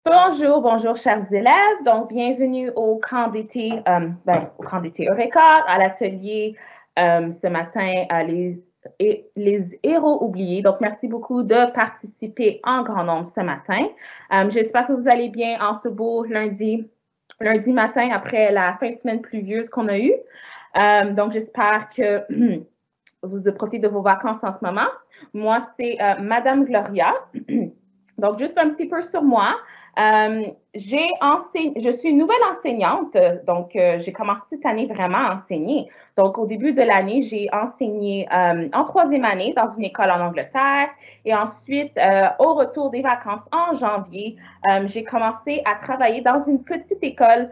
Bonjour, bonjour, chers élèves. Donc, bienvenue au camp d'été, au camp d'été Eureka, à l'atelier ce matin, les héros oubliés. Donc, merci beaucoup de participer en grand nombre ce matin. J'espère que vous allez bien en ce beau lundi matin après la fin de semaine pluvieuse qu'on a eue. Donc, j'espère que vous profitez de vos vacances en ce moment. Moi, c'est Madame Gloria. Donc, juste un petit peu sur moi. Je suis une nouvelle enseignante, donc j'ai commencé cette année vraiment à enseigner. Donc, au début de l'année, j'ai enseigné en troisième année dans une école en Angleterre et ensuite, au retour des vacances en janvier, j'ai commencé à travailler dans une petite école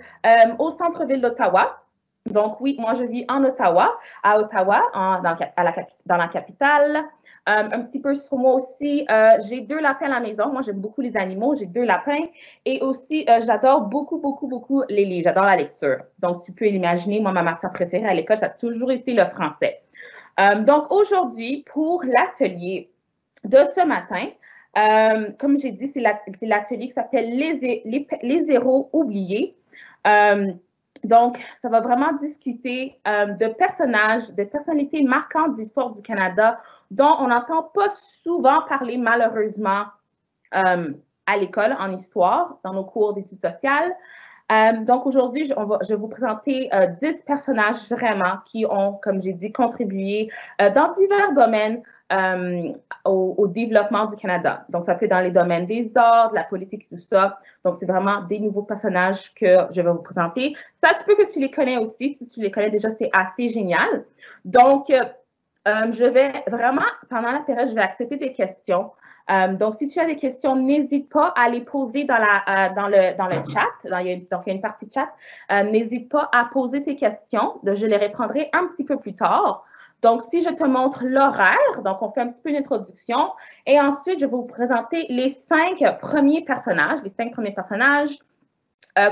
au centre-ville d'Ottawa. Donc, oui, moi, je vis en Ottawa, à Ottawa, dans la capitale. Un petit peu sur moi aussi, j'ai 2 lapins à la maison. Moi, j'aime beaucoup les animaux. J'ai 2 lapins. Et aussi, j'adore beaucoup, beaucoup, beaucoup les livres. J'adore la lecture. Donc, tu peux l'imaginer, moi, ma matière préférée à l'école, ça a toujours été le français. Donc, aujourd'hui, pour l'atelier de ce matin, comme j'ai dit, c'est l'atelier qui s'appelle les héros oubliés. Donc, ça va vraiment discuter de personnages, de personnalités marquantes de l'histoire du Canada dont on n'entend pas souvent parler malheureusement à l'école en histoire, dans nos cours d'études sociales. Donc aujourd'hui, je vais vous présenter 10 personnages vraiment qui ont, comme j'ai dit, contribué dans divers domaines au développement du Canada. Donc, ça peut être dans les domaines des arts, de la politique, tout ça. Donc, c'est vraiment des nouveaux personnages que je vais vous présenter. Ça se peut que tu les connais aussi. Si tu les connais déjà, c'est assez génial. Donc, je vais vraiment, pendant la période, je vais accepter des questions. Donc, si tu as des questions, n'hésite pas à les poser dans le chat. Donc, il y a une partie chat. N'hésite pas à poser tes questions. Je les répondrai un petit peu plus tard. Donc, si je te montre l'horaire, donc on fait un petit peu une introduction. Et ensuite, je vais vous présenter les 5 premiers personnages,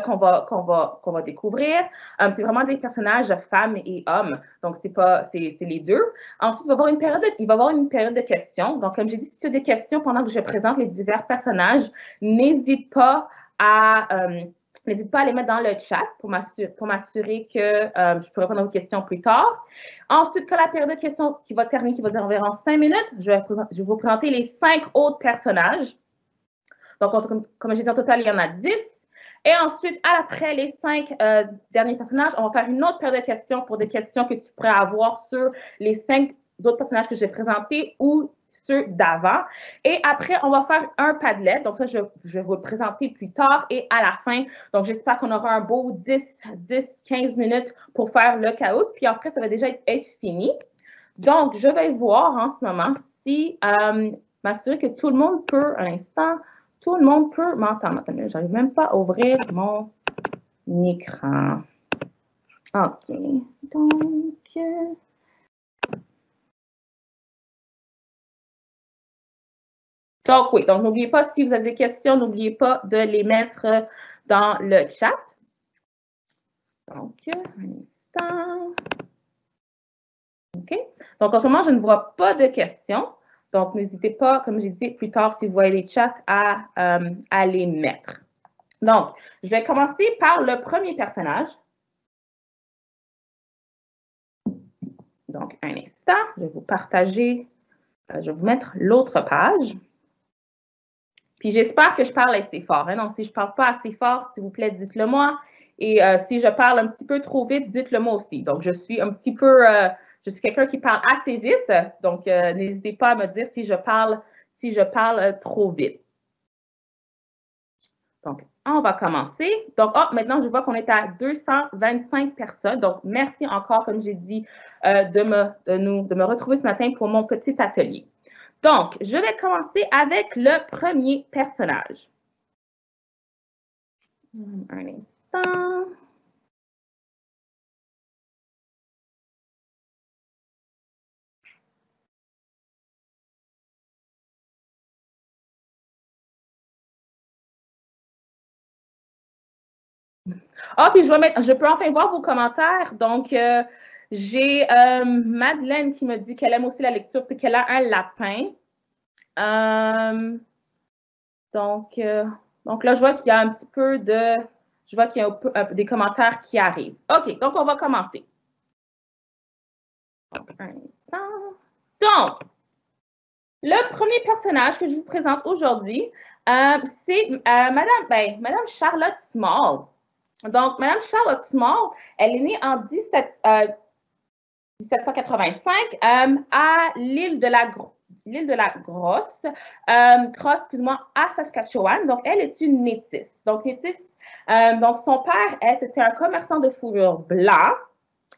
qu'on va découvrir. C'est vraiment des personnages femmes et hommes. Donc, c'est les deux. Ensuite, il va y avoir une période de questions. Donc, comme j'ai dit, si tu as des questions pendant que je présente les divers personnages, n'hésite pas à les mettre dans le chat pour m'assurer que je peux répondre à vos questions plus tard. Ensuite, quand la période de questions qui va terminer, qui va durer environ 5 minutes, je vais vous présenter les 5 autres personnages. Donc, comme j'ai dit, en total, il y en a 10. Et ensuite, après les 5 derniers personnages, on va faire une autre période de questions pour des questions que tu pourrais avoir sur les 5 autres personnages que j'ai présentés ou ceux d'avant. Et après, on va faire un Padlet. Donc, ça, je vais vous le présenter plus tard et à la fin. Donc, j'espère qu'on aura un beau 10-15 minutes pour faire le caout. Puis après, ça va déjà être fini. Donc, je vais voir en ce moment si m'assurer que tout le monde peut, à l'instant, tout le monde peut m'entendre. Je n'arrive même pas à ouvrir mon écran. OK. Donc, oui. Donc, n'oubliez pas, si vous avez des questions, n'oubliez pas de les mettre dans le chat. Donc, un instant. OK. Donc, en ce moment, je ne vois pas de questions. Donc, n'hésitez pas, comme j'ai dit plus tard, si vous voyez les chats, à les mettre. Donc, je vais commencer par le premier personnage. Donc, un instant, je vais vous partager, je vais vous mettre l'autre page. Puis, j'espère que je parle assez fort. Hein? Donc, si je ne parle pas assez fort, s'il vous plaît, dites-le moi. Et si je parle un petit peu trop vite, dites-le moi aussi. Donc, je suis quelqu'un qui parle assez vite. Donc, n'hésitez pas à me dire si je parle trop vite. Donc, on va commencer. Donc, maintenant, je vois qu'on est à 225 personnes. Donc, merci encore, comme j'ai dit, de me retrouver ce matin pour mon petit atelier. Donc, je vais commencer avec le premier personnage. Un instant. Puis je peux enfin voir vos commentaires. Donc, j'ai Madeleine qui me dit qu'elle aime aussi la lecture et qu'elle a un lapin. Donc, Donc là, je vois qu'il y a un petit peu de... Je vois qu'il y a des commentaires qui arrivent. OK, donc on va commencer. Donc, le premier personnage que je vous présente aujourd'hui, c'est Madame Charlotte Small. Donc, Madame Charlotte Small, elle est née en 1785 à l'île de la Grosse, excuse-moi, à Saskatchewan. Donc, elle est une métisse. Donc, donc son père, elle, c'était un commerçant de fourrure blanc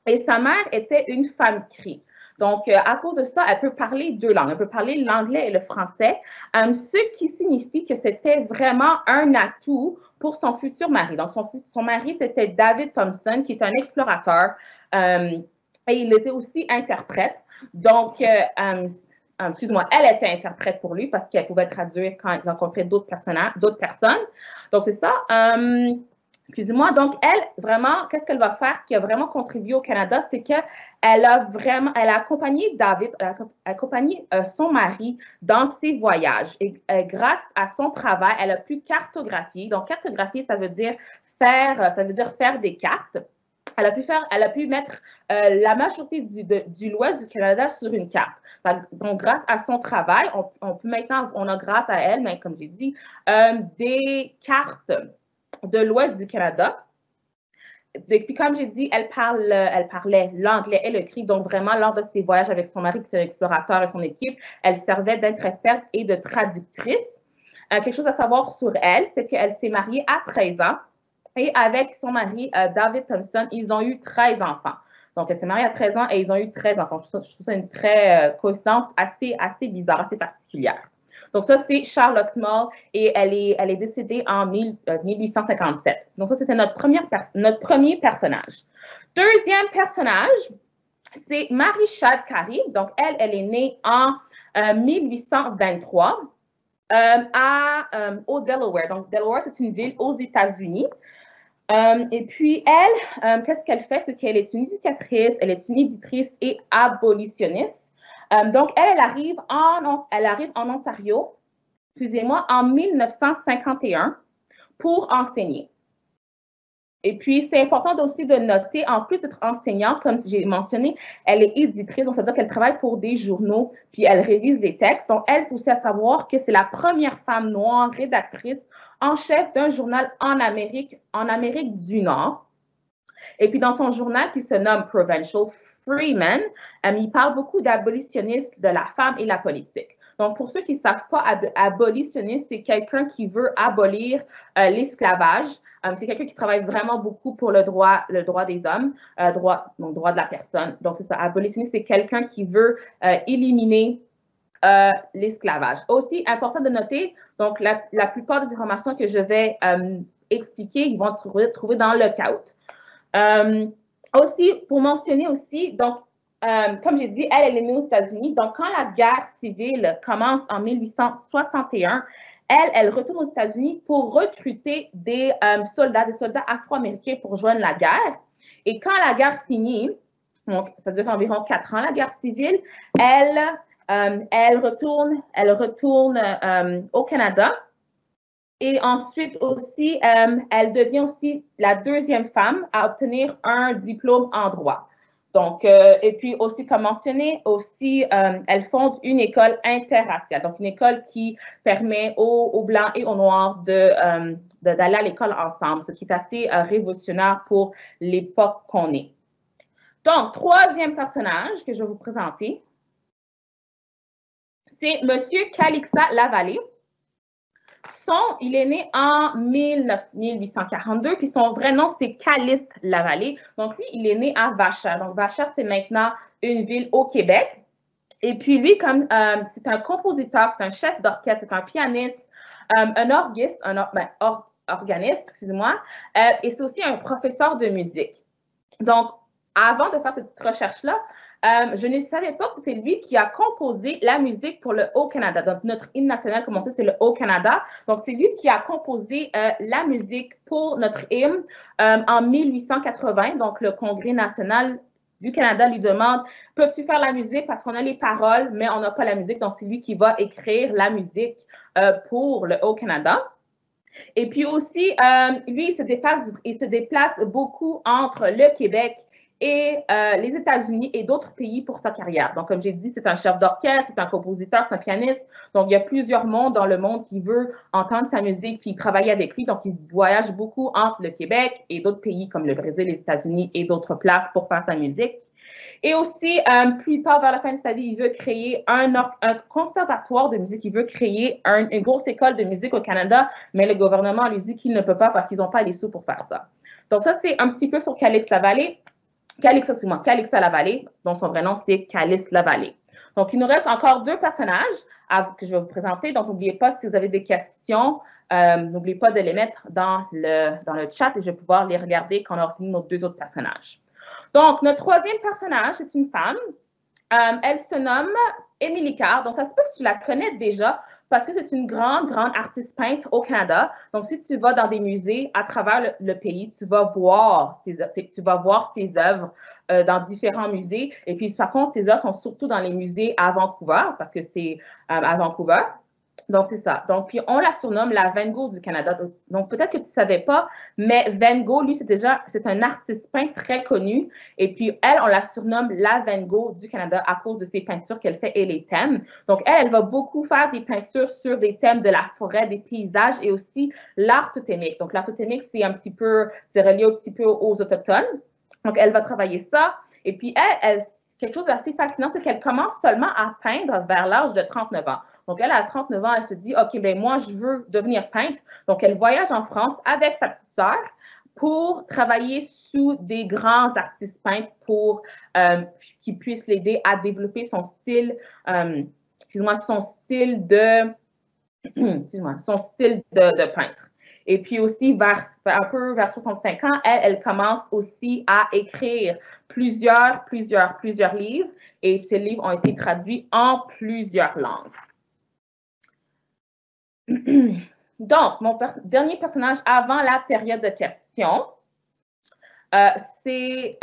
et sa mère était une femme crie. Donc, à cause de ça, elle peut parler deux langues. Elle peut parler l'anglais et le français, ce qui signifie que c'était vraiment un atout pour son futur mari. Donc, son mari, c'était David Thompson, qui est un explorateur et il était aussi interprète. Donc, excuse-moi, elle était interprète pour lui parce qu'elle pouvait traduire quand il rencontrait d'autres personnes. Donc, c'est ça. Excusez-moi. Donc, elle, vraiment, qu'est-ce qu'elle va faire qui a vraiment contribué au Canada, c'est qu'elle a accompagné David, elle a accompagné son mari dans ses voyages. Et grâce à son travail, elle a pu cartographier. Donc, cartographier, ça veut dire faire des cartes. Elle a pu mettre la majorité de l'ouest du Canada sur une carte. Donc, grâce à son travail, on peut maintenant, on a grâce à elle, mais comme j'ai dit, des cartes de l'ouest du Canada. Et puis, comme j'ai dit, elle parlait l'anglais et le cri. Donc, vraiment, lors de ses voyages avec son mari, qui était un explorateur et son équipe, elle servait d'interprète et de traductrice. Quelque chose à savoir sur elle, c'est qu'elle s'est mariée à 13 ans. Et avec son mari, David Thompson, ils ont eu 13 enfants. Donc, elle s'est mariée à 13 ans et ils ont eu 13 enfants. Je trouve ça une coïncidence assez bizarre, assez particulière. Donc, ça, c'est Charlotte Small et elle est décédée en 1857. Donc, ça, c'était notre premier personnage. Deuxième personnage, c'est Mary Shad Carey. Donc, elle est née en 1823 au Delaware. Donc, Delaware, c'est une ville aux États-Unis. Et puis, elle, qu'est-ce qu'elle fait? C'est qu'elle est une éducatrice, elle est une éditrice et abolitionniste. Donc, elle arrive en Ontario, excusez-moi, en 1951 pour enseigner. Et puis, c'est important aussi de noter, en plus d'être enseignante, comme j'ai mentionné, elle est éditrice, donc ça veut dire qu'elle travaille pour des journaux, puis elle révise des textes. Donc, elle, c'est aussi à savoir que c'est la première femme noire rédactrice en chef d'un journal en Amérique du Nord. Et puis, dans son journal qui se nomme Provincial Freeman, il parle beaucoup d'abolitionnisme, de la femme et la politique. Donc, pour ceux qui ne savent pas, abolitionniste, c'est quelqu'un qui veut abolir l'esclavage. C'est quelqu'un qui travaille vraiment beaucoup pour le droit des hommes, droit de la personne. Donc, c'est ça. Abolitionniste, c'est quelqu'un qui veut éliminer l'esclavage. Aussi, important de noter, donc, la plupart des informations que je vais expliquer, ils vont se retrouver dans le CAUT. Aussi, pour mentionner aussi, donc, comme j'ai dit, elle est née aux États-Unis. Donc, quand la guerre civile commence en 1861, elle retourne aux États-Unis pour recruter des soldats afro-américains pour rejoindre la guerre. Et quand la guerre finit, donc ça dure environ 4 ans, la guerre civile, elle retourne au Canada. Et ensuite aussi, elle devient aussi la deuxième femme à obtenir un diplôme en droit. Donc, et puis aussi, comme mentionné, aussi, elle fonde une école interraciale, donc une école qui permet aux Blancs et aux Noirs d'aller à l'école ensemble, ce qui est assez révolutionnaire pour l'époque qu'on est. Donc, troisième personnage que je vais vous présenter, c'est M. Calixa Lavallée. Il est né en 1842, puis son vrai nom, c'est Caliste Lavallée. Donc, lui, il est né à Vachères. Donc, Vachères, c'est maintenant une ville au Québec. Et puis, lui, comme c'est un compositeur, c'est un chef d'orchestre, c'est un pianiste, un organiste, excusez-moi, et c'est aussi un professeur de musique. Donc, avant de faire cette petite recherche-là, je ne savais pas que c'est lui qui a composé la musique pour le Haut-Canada. Donc, notre hymne national, comme on sait, c'est le Haut-Canada. Donc, c'est lui qui a composé la musique pour notre hymne en 1880. Donc, le Congrès national du Canada lui demande « Peux-tu faire la musique? » Parce qu'on a les paroles, mais on n'a pas la musique. Donc, c'est lui qui va écrire la musique pour le Haut-Canada. Et puis aussi, lui, il se déplace beaucoup entre le Québec et les États-Unis et d'autres pays pour sa carrière. Donc, comme j'ai dit, c'est un chef d'orchestre, c'est un compositeur, c'est un pianiste. Donc, il y a plusieurs mondes dans le monde qui veulent entendre sa musique puis travailler avec lui. Donc, il voyage beaucoup entre le Québec et d'autres pays comme le Brésil, les États-Unis et d'autres places pour faire sa musique. Et aussi, plus tard, vers la fin de sa vie, il veut créer un conservatoire de musique. Il veut créer une grosse école de musique au Canada, mais le gouvernement lui dit qu'il ne peut pas parce qu'ils n'ont pas les sous pour faire ça. Donc, ça, c'est un petit peu sur Calix Lavallée. Calixa Lavallée, dont son vrai nom, c'est Calice Lavallée. Donc, il nous reste encore deux personnages que je vais vous présenter. Donc, n'oubliez pas, si vous avez des questions, n'oubliez pas de les mettre dans le chat et je vais pouvoir les regarder quand on aura fini nos deux autres personnages. Donc, notre troisième personnage, c'est une femme. Elle se nomme Émilie Carr. Donc, ça se peut que tu la connais déjà parce que c'est une grande, grande artiste peintre au Canada. Donc, si tu vas dans des musées à travers le pays, tu vas voir ses œuvres dans différents musées. Et puis, par contre, ses œuvres sont surtout dans les musées à Vancouver parce que c'est à Vancouver. Donc, c'est ça. Donc, puis on la surnomme la Van Gogh du Canada. Donc, peut-être que tu ne savais pas, mais Van Gogh, lui, c'est un artiste peintre très connu. Et puis, elle, on la surnomme la Van Gogh du Canada à cause de ses peintures qu'elle fait et les thèmes. Donc, elle va beaucoup faire des peintures sur des thèmes de la forêt, des paysages et aussi l'art totémique. Donc, l'art totémique, c'est relié un petit peu aux Autochtones. Donc, elle va travailler ça. Et puis, quelque chose d'assez fascinant, c'est qu'elle commence seulement à peindre vers l'âge de 39 ans. Donc, elle, à 39 ans, elle se dit, OK, ben moi, je veux devenir peintre. Donc, elle voyage en France avec sa petite sœur pour travailler sous des grands artistes peintres pour qu'ils puissent l'aider à développer son style, son style de peintre. Et puis aussi, un peu vers 65 ans, elle commence aussi à écrire plusieurs livres et ces livres ont été traduits en plusieurs langues. Donc, mon dernier personnage avant la période de questions, c'est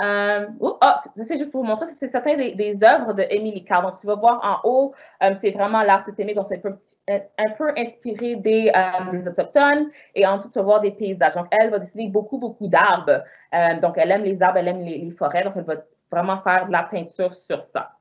juste pour vous montrer, c'est certains des œuvres de Émilie Carr. Donc, tu vas voir en haut, c'est vraiment l'art totémique, donc c'est un peu inspiré des Autochtones. Et ensuite, tu vas voir des paysages. Donc, elle va dessiner beaucoup d'arbres. Donc, elle aime les arbres, elle aime les forêts. Donc, elle va vraiment faire de la peinture sur ça.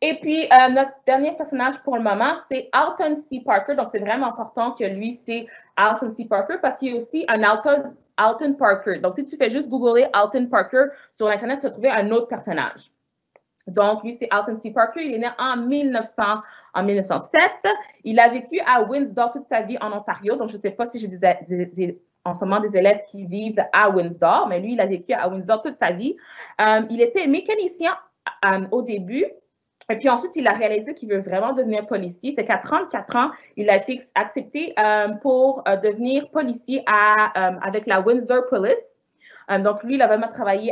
Et puis, notre dernier personnage pour le moment, c'est Alton C. Parker. Donc, c'est vraiment important que lui, c'est Alton C. Parker parce qu'il y a aussi un Alton Parker. Donc, si tu fais juste googler Alton Parker sur Internet, tu vas trouver un autre personnage. Donc, lui, c'est Alton C. Parker. Il est né en 1907. Il a vécu à Windsor toute sa vie en Ontario. Donc, je ne sais pas si j'ai en ce moment des élèves qui vivent à Windsor, mais lui, il a vécu à Windsor toute sa vie. Il était mécanicien au début. Et puis ensuite, il a réalisé qu'il veut vraiment devenir policier. C'est qu'à 34 ans, il a été accepté pour devenir policier avec la Windsor Police. Donc, lui, il a vraiment travaillé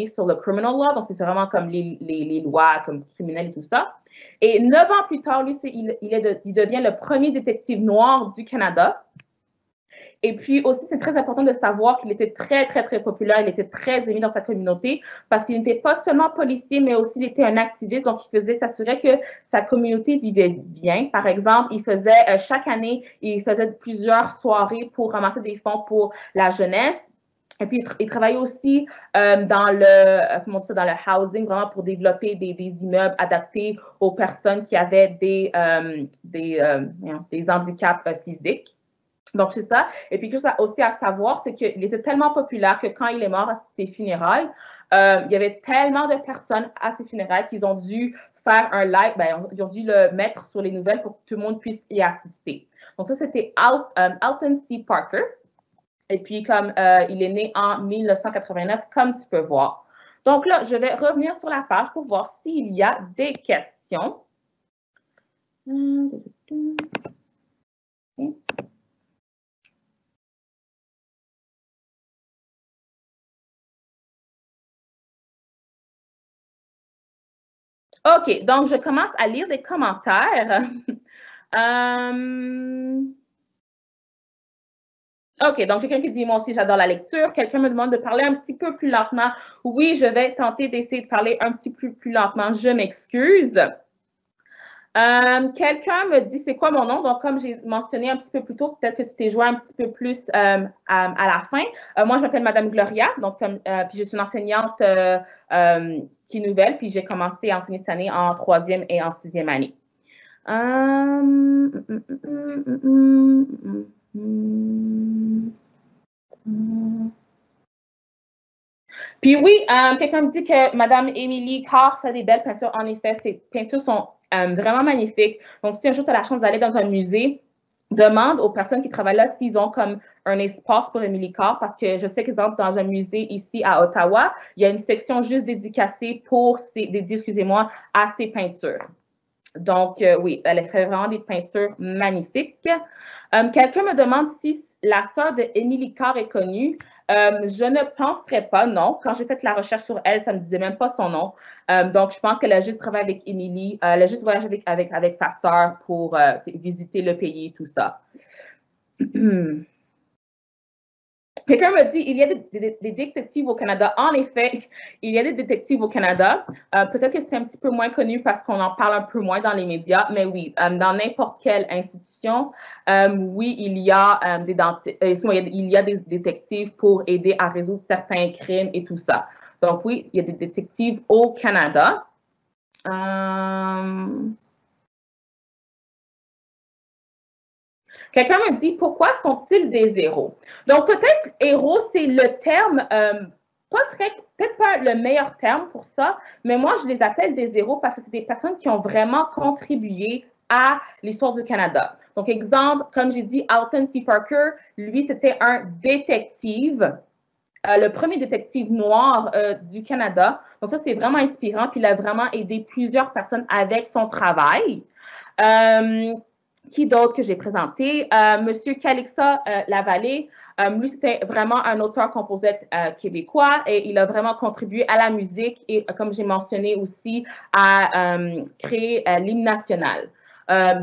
sur le criminal law. Donc, c'est vraiment comme les lois comme criminelles et tout ça. Et 9 ans plus tard, lui, il devient le premier détective noir du Canada. Et puis aussi, c'est très important de savoir qu'il était très, très, très populaire. Il était très aimé dans sa communauté parce qu'il n'était pas seulement policier, mais aussi il était un activiste. Donc, il faisait s'assurer que sa communauté vivait bien. Par exemple, chaque année, il faisait plusieurs soirées pour ramasser des fonds pour la jeunesse. Et puis, il travaillait aussi dans le housing, vraiment pour développer des immeubles adaptés aux personnes qui avaient des handicaps physiques. Donc, c'est ça. Et puis, chose aussi à savoir, c'est qu'il était tellement populaire que quand il est mort à ses funérailles, il y avait tellement de personnes à ses funérailles qu'ils ont dû faire un live, ils ont dû le mettre sur les nouvelles pour que tout le monde puisse y assister. Donc, ça, c'était Alton C. Parker. Et puis, comme il est né en 1989, comme tu peux voir. Donc là, je vais revenir sur la page pour voir s'il y a des questions. OK, donc je commence à lire des commentaires. OK, donc quelqu'un qui dit, moi aussi, j'adore la lecture. Quelqu'un me demande de parler un petit peu plus lentement. Oui, je vais tenter d'essayer de parler un petit peu plus lentement. Je m'excuse. Quelqu'un me dit c'est quoi mon nom. Donc, comme j'ai mentionné un petit peu plus tôt, peut-être que tu t'es joué un petit peu plus à la fin. Moi, je m'appelle Madame Gloria. Donc, puis je suis une enseignante qui est nouvelle. Puis j'ai commencé à enseigner cette année en troisième et en sixième année. Puis oui, quelqu'un me dit que Madame Émilie Carr fait des belles peintures. En effet, ces peintures sont vraiment magnifiques. Donc, si un jour tu as la chance d'aller dans un musée, demande aux personnes qui travaillent là s'ils ont comme un espace pour Émilie Carr, parce que je sais qu'exemple, dans un musée ici à Ottawa, il y a une section juste dédicacée dédiée, excusez-moi, à ses peintures. Donc, oui, elle fait vraiment des peintures magnifiques. Quelqu'un me demande si la sœur de Émilie Carr est connue. Je ne penserais pas, non. Quand j'ai fait la recherche sur elle, ça ne me disait même pas son nom. Donc, je pense qu'elle a juste travaillé avec Émilie. Elle a juste voyagé avec sa sœur pour visiter le pays et tout ça. Quelqu'un me dit, il y a des détectives au Canada. En effet, il y a des détectives au Canada. Peut-être que c'est un petit peu moins connu parce qu'on en parle un peu moins dans les médias, mais oui, dans n'importe quelle institution, oui, il y a il y a des détectives pour aider à résoudre certains crimes et tout ça. Donc oui, il y a des détectives au Canada. Quelqu'un me dit pourquoi sont-ils des héros? Donc, peut-être héros, c'est le terme, peut-être pas le meilleur terme pour ça, mais moi, je les appelle des héros parce que c'est des personnes qui ont vraiment contribué à l'histoire du Canada. Donc, exemple, comme j'ai dit, Alton C. Parker, lui, c'était un détective. Le premier détective noir du Canada. Donc, ça, c'est vraiment inspirant. Puis, il a vraiment aidé plusieurs personnes avec son travail. Qui d'autre que j'ai présenté? Monsieur Calixa Lavallée. Lui, c'était vraiment un auteur-compositeur québécois et il a vraiment contribué à la musique et, comme j'ai mentionné aussi, à créer l'hymne national.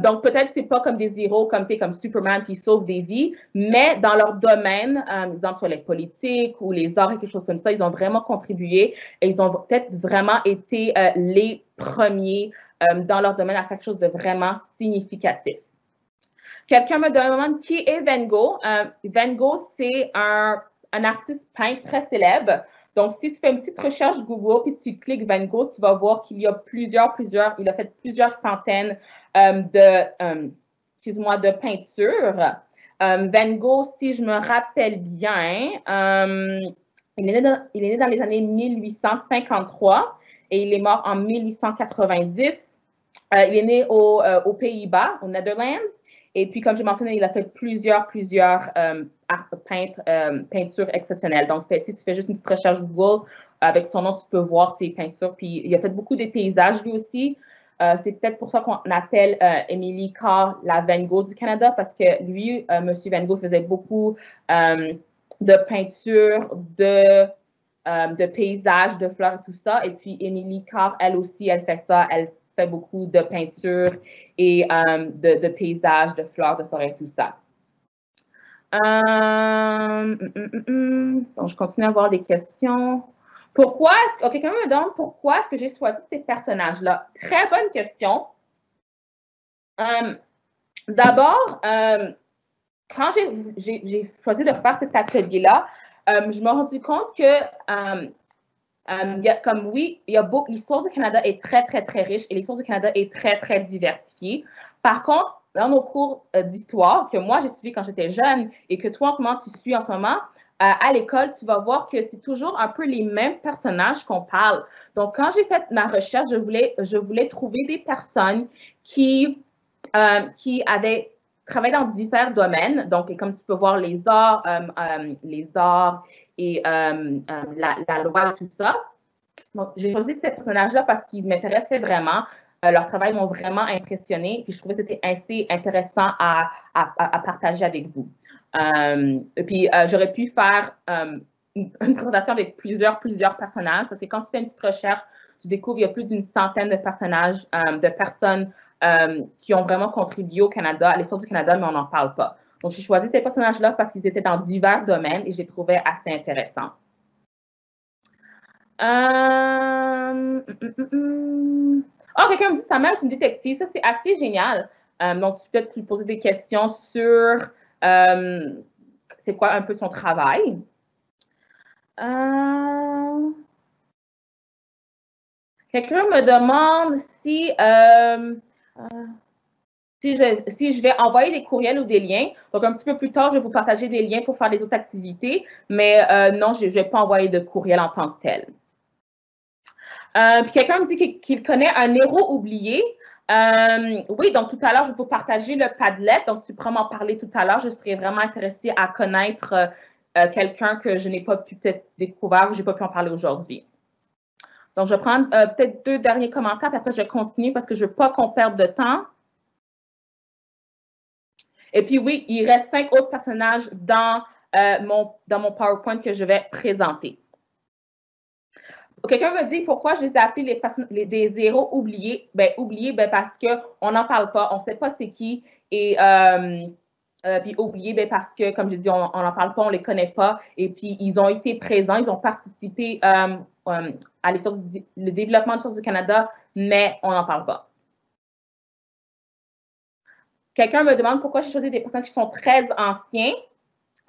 Donc, peut-être c'est pas comme des héros comme Superman qui sauvent des vies, mais dans leur domaine, exemple sur les politiques ou les arts et quelque chose comme ça, ils ont vraiment contribué et ils ont peut-être vraiment été les premiers dans leur domaine à faire quelque chose de vraiment significatif. Quelqu'un me demande qui est Van Gogh. Van Gogh, c'est un artiste peintre très célèbre. Donc, si tu fais une petite recherche Google puis tu cliques Van Gogh, tu vas voir qu'il y a il a fait plusieurs centaines de peintures. Van Gogh, si je me rappelle bien, il est né dans les années 1853 et il est mort en 1890. Il est né aux Pays-Bas, aux Netherlands. Et puis, comme j'ai mentionné, il a fait plusieurs peintures exceptionnelles. Donc, si tu fais juste une petite recherche Google, avec son nom, tu peux voir ses peintures. Puis, il a fait beaucoup de paysages, lui aussi. C'est peut-être pour ça qu'on appelle Émilie Carr la Van Gogh du Canada, parce que lui, M. Van Gogh, faisait beaucoup de peintures, de paysages, de fleurs et tout ça. Et puis, Émilie Carr, elle aussi, elle fait ça. Elle fait beaucoup de peintures et de paysages, de fleurs, de forêts, tout ça. Donc, je continue à avoir des questions. Pourquoi quelqu'un me demande pourquoi est-ce que j'ai choisi ces personnages-là? Très bonne question. D'abord, quand j'ai choisi de faire cet atelier-là, je me suis rendu compte que l'histoire du Canada est très, très, très riche et l'histoire du Canada est très, très diversifiée. Par contre, dans nos cours d'histoire que moi j'ai suivi quand j'étais jeune et que toi en ce moment tu suis en ce moment, à l'école, tu vas voir que c'est toujours un peu les mêmes personnages qu'on parle. Donc, quand j'ai fait ma recherche, je voulais trouver des personnes qui avaient travaillé dans divers domaines. Donc, comme tu peux voir, les arts et la loi, tout ça. Donc, j'ai choisi ces personnages-là parce qu'ils m'intéressaient vraiment. Leur travail m'ont vraiment impressionné. Puis, je trouvais que c'était assez intéressant à partager avec vous. Et puis, j'aurais pu faire une présentation avec plusieurs personnages parce que quand tu fais une petite recherche, tu découvres qu'il y a plus d'une centaine de personnages, de personnes qui ont vraiment contribué au Canada, à l'histoire du Canada, mais on n'en parle pas. Donc, j'ai choisi ces personnages-là parce qu'ils étaient dans divers domaines et je les trouvais assez intéressants. Ah, quelqu'un me dit sa mère est une détective. Ça, c'est assez génial. Donc, tu peux peut-être lui poser des questions sur c'est quoi un peu son travail. Quelqu'un me demande si je vais envoyer des courriels ou des liens. Donc, un petit peu plus tard, je vais vous partager des liens pour faire des autres activités, mais non, je ne vais pas envoyer de courriel en tant que tel. Puis quelqu'un me dit qu'il connaît un héros oublié. Oui, donc tout à l'heure, je vais vous partager le Padlet. Donc, tu pourras m'en parler tout à l'heure. Je serais vraiment intéressée à connaître quelqu'un que je n'ai pas pu peut-être découvrir ou je n'ai pas pu en parler aujourd'hui. Donc, je vais prendre peut-être 2 derniers commentaires, puis après, je vais continuer parce que je ne veux pas qu'on perde de temps. Et puis, oui, il reste 5 autres personnages dans mon PowerPoint que je vais présenter. Quelqu'un me dit pourquoi je les ai appelés des héros oubliés. Ben, oubliés, ben, parce qu'on n'en parle pas, on ne sait pas c'est qui. Et puis oubliés, ben, parce que, comme je dis, on n'en parle pas, on ne les connaît pas. Et puis, ils ont été présents, ils ont participé à l'histoire le développement de l'histoire du Canada, mais on n'en parle pas. Quelqu'un me demande pourquoi j'ai choisi des personnes qui sont très anciens.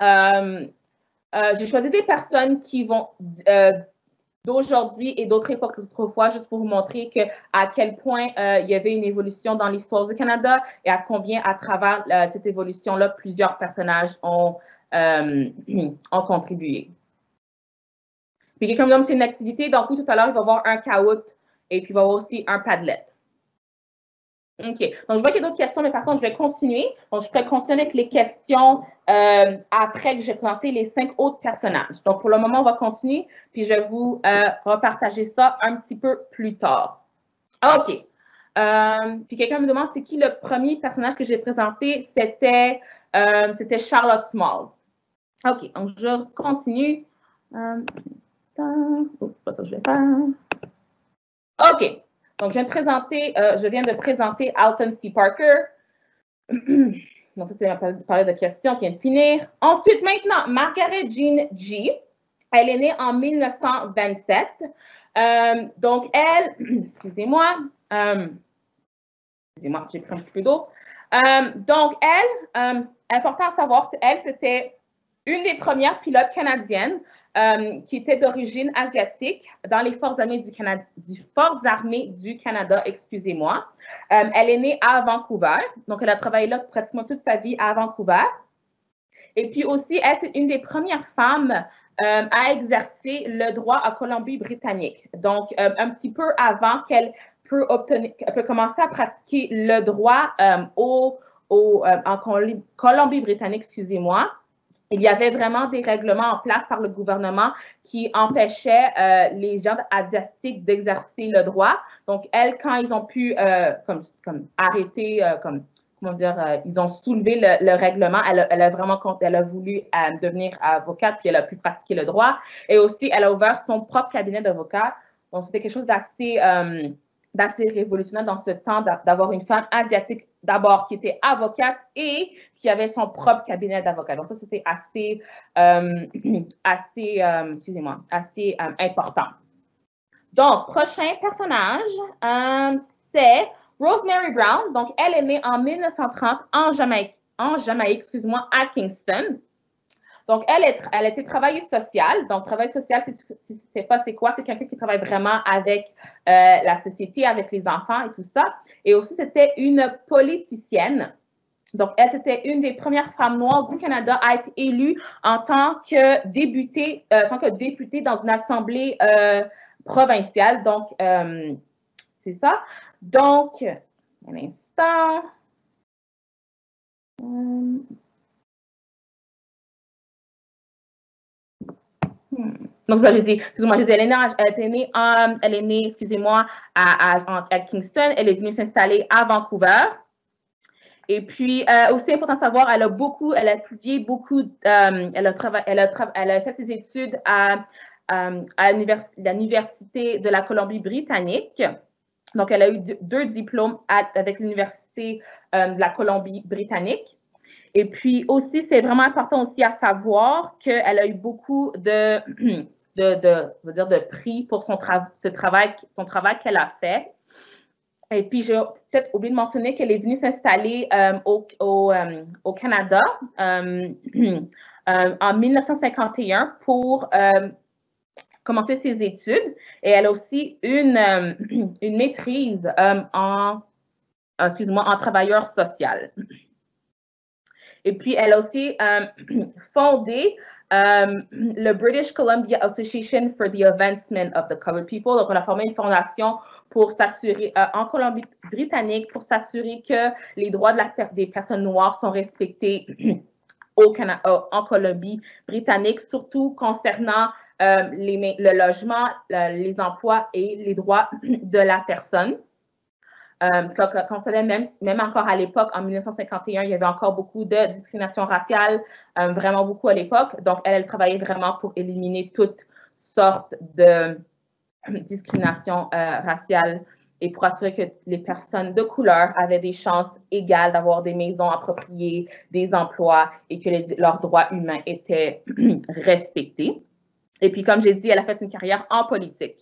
J'ai choisi des personnes qui vont d'aujourd'hui et d'autres époques autrefois, juste pour vous montrer à quel point il y avait une évolution dans l'histoire du Canada et à combien, à travers cette évolution-là, plusieurs personnages ont contribué. Puis quelqu'un me demande si c'est une activité, donc oui, tout à l'heure, il va y avoir un Kahoot et puis il va y avoir aussi un Padlet. OK. Donc, je vois qu'il y a d'autres questions, mais par contre, je vais continuer. Donc, je pourrais continuer avec les questions après que j'ai présenté les 5 autres personnages. Donc, pour le moment, on va continuer, puis je vais vous repartager ça un petit peu plus tard. OK. Puis quelqu'un me demande c'est qui le premier personnage que j'ai présenté. C'était Charlotte Small. OK. Donc, je continue. Pas ça que je vais faire. OK. Donc, je viens de présenter Alton C. Parker. Donc, ça, c'est parler de questions qui vient de finir. Ensuite, maintenant, Margaret Jean G. Elle est née en 1927. Donc, elle, excusez-moi, j'ai pris un petit peu d'eau. Donc, elle, important à savoir, c'était une des premières pilotes canadiennes qui était d'origine asiatique dans les Forces armées du Canada, excusez-moi. Elle est née à Vancouver, donc elle a travaillé là pratiquement toute sa vie à Vancouver. Et puis aussi, elle est une des premières femmes à exercer le droit à Colombie-Britannique. Donc, un petit peu avant qu'elle peut commencer à pratiquer le droit en Colombie-Britannique, excusez-moi. Il y avait vraiment des règlements en place par le gouvernement qui empêchaient les gens asiatiques d'exercer le droit. Donc, elle, quand ils ont pu comme arrêter, comment dire, ils ont soulevé le règlement, elle a voulu devenir avocate, puis elle a pu pratiquer le droit. Et aussi, elle a ouvert son propre cabinet d'avocat. Donc, c'était quelque chose d'assez révolutionnaire dans ce temps d'avoir une femme asiatique d'abord qui était avocate et qui avait son propre cabinet d'avocat. Donc ça, c'était assez important. Donc, prochain personnage, c'est Rosemary Brown. Donc, elle est née en 1930 en Jamaïque, excuse-moi, à Kingston. Donc, elle était travailleuse sociale. Donc, travail social, si tu ne sais pas c'est quoi, c'est quelqu'un qui travaille vraiment avec la société, avec les enfants et tout ça. Et aussi, c'était une politicienne. Donc, elle, c'était une des premières femmes noires du Canada à être élue en tant que députée dans une assemblée provinciale. Donc, c'est ça. Donc, un instant. Donc, ça, excusez-moi, elle est née, excusez-moi, à Kingston. Elle est venue s'installer à Vancouver. Et puis, aussi important de savoir, elle a étudié beaucoup, elle a fait ses études à l'Université de la Colombie-Britannique. Donc, elle a eu 2 diplômes avec l'Université de la Colombie-Britannique. Et puis aussi, c'est vraiment important aussi à savoir qu'elle a eu beaucoup de prix pour son travail qu'elle a fait. Et puis, j'ai peut-être oublié de mentionner qu'elle est venue s'installer au Canada en 1951 pour commencer ses études. Et elle a aussi une maîtrise en travailleur social. Et puis, elle a aussi fondé le British Columbia Association for the Advancement of the Colored People. Donc, on a formé une fondation pour s'assurer, en Colombie-Britannique, pour s'assurer que les droits des personnes noires sont respectés en Colombie-Britannique, surtout concernant le logement, les emplois et les droits de la personne. Quand même encore à l'époque, en 1951, il y avait encore beaucoup de discrimination raciale, vraiment beaucoup à l'époque. Donc, elle travaillait vraiment pour éliminer toutes sortes de discrimination raciale et pour assurer que les personnes de couleur avaient des chances égales d'avoir des maisons appropriées, des emplois et que leurs droits humains étaient respectés. Et puis, comme j'ai dit, elle a fait une carrière en politique.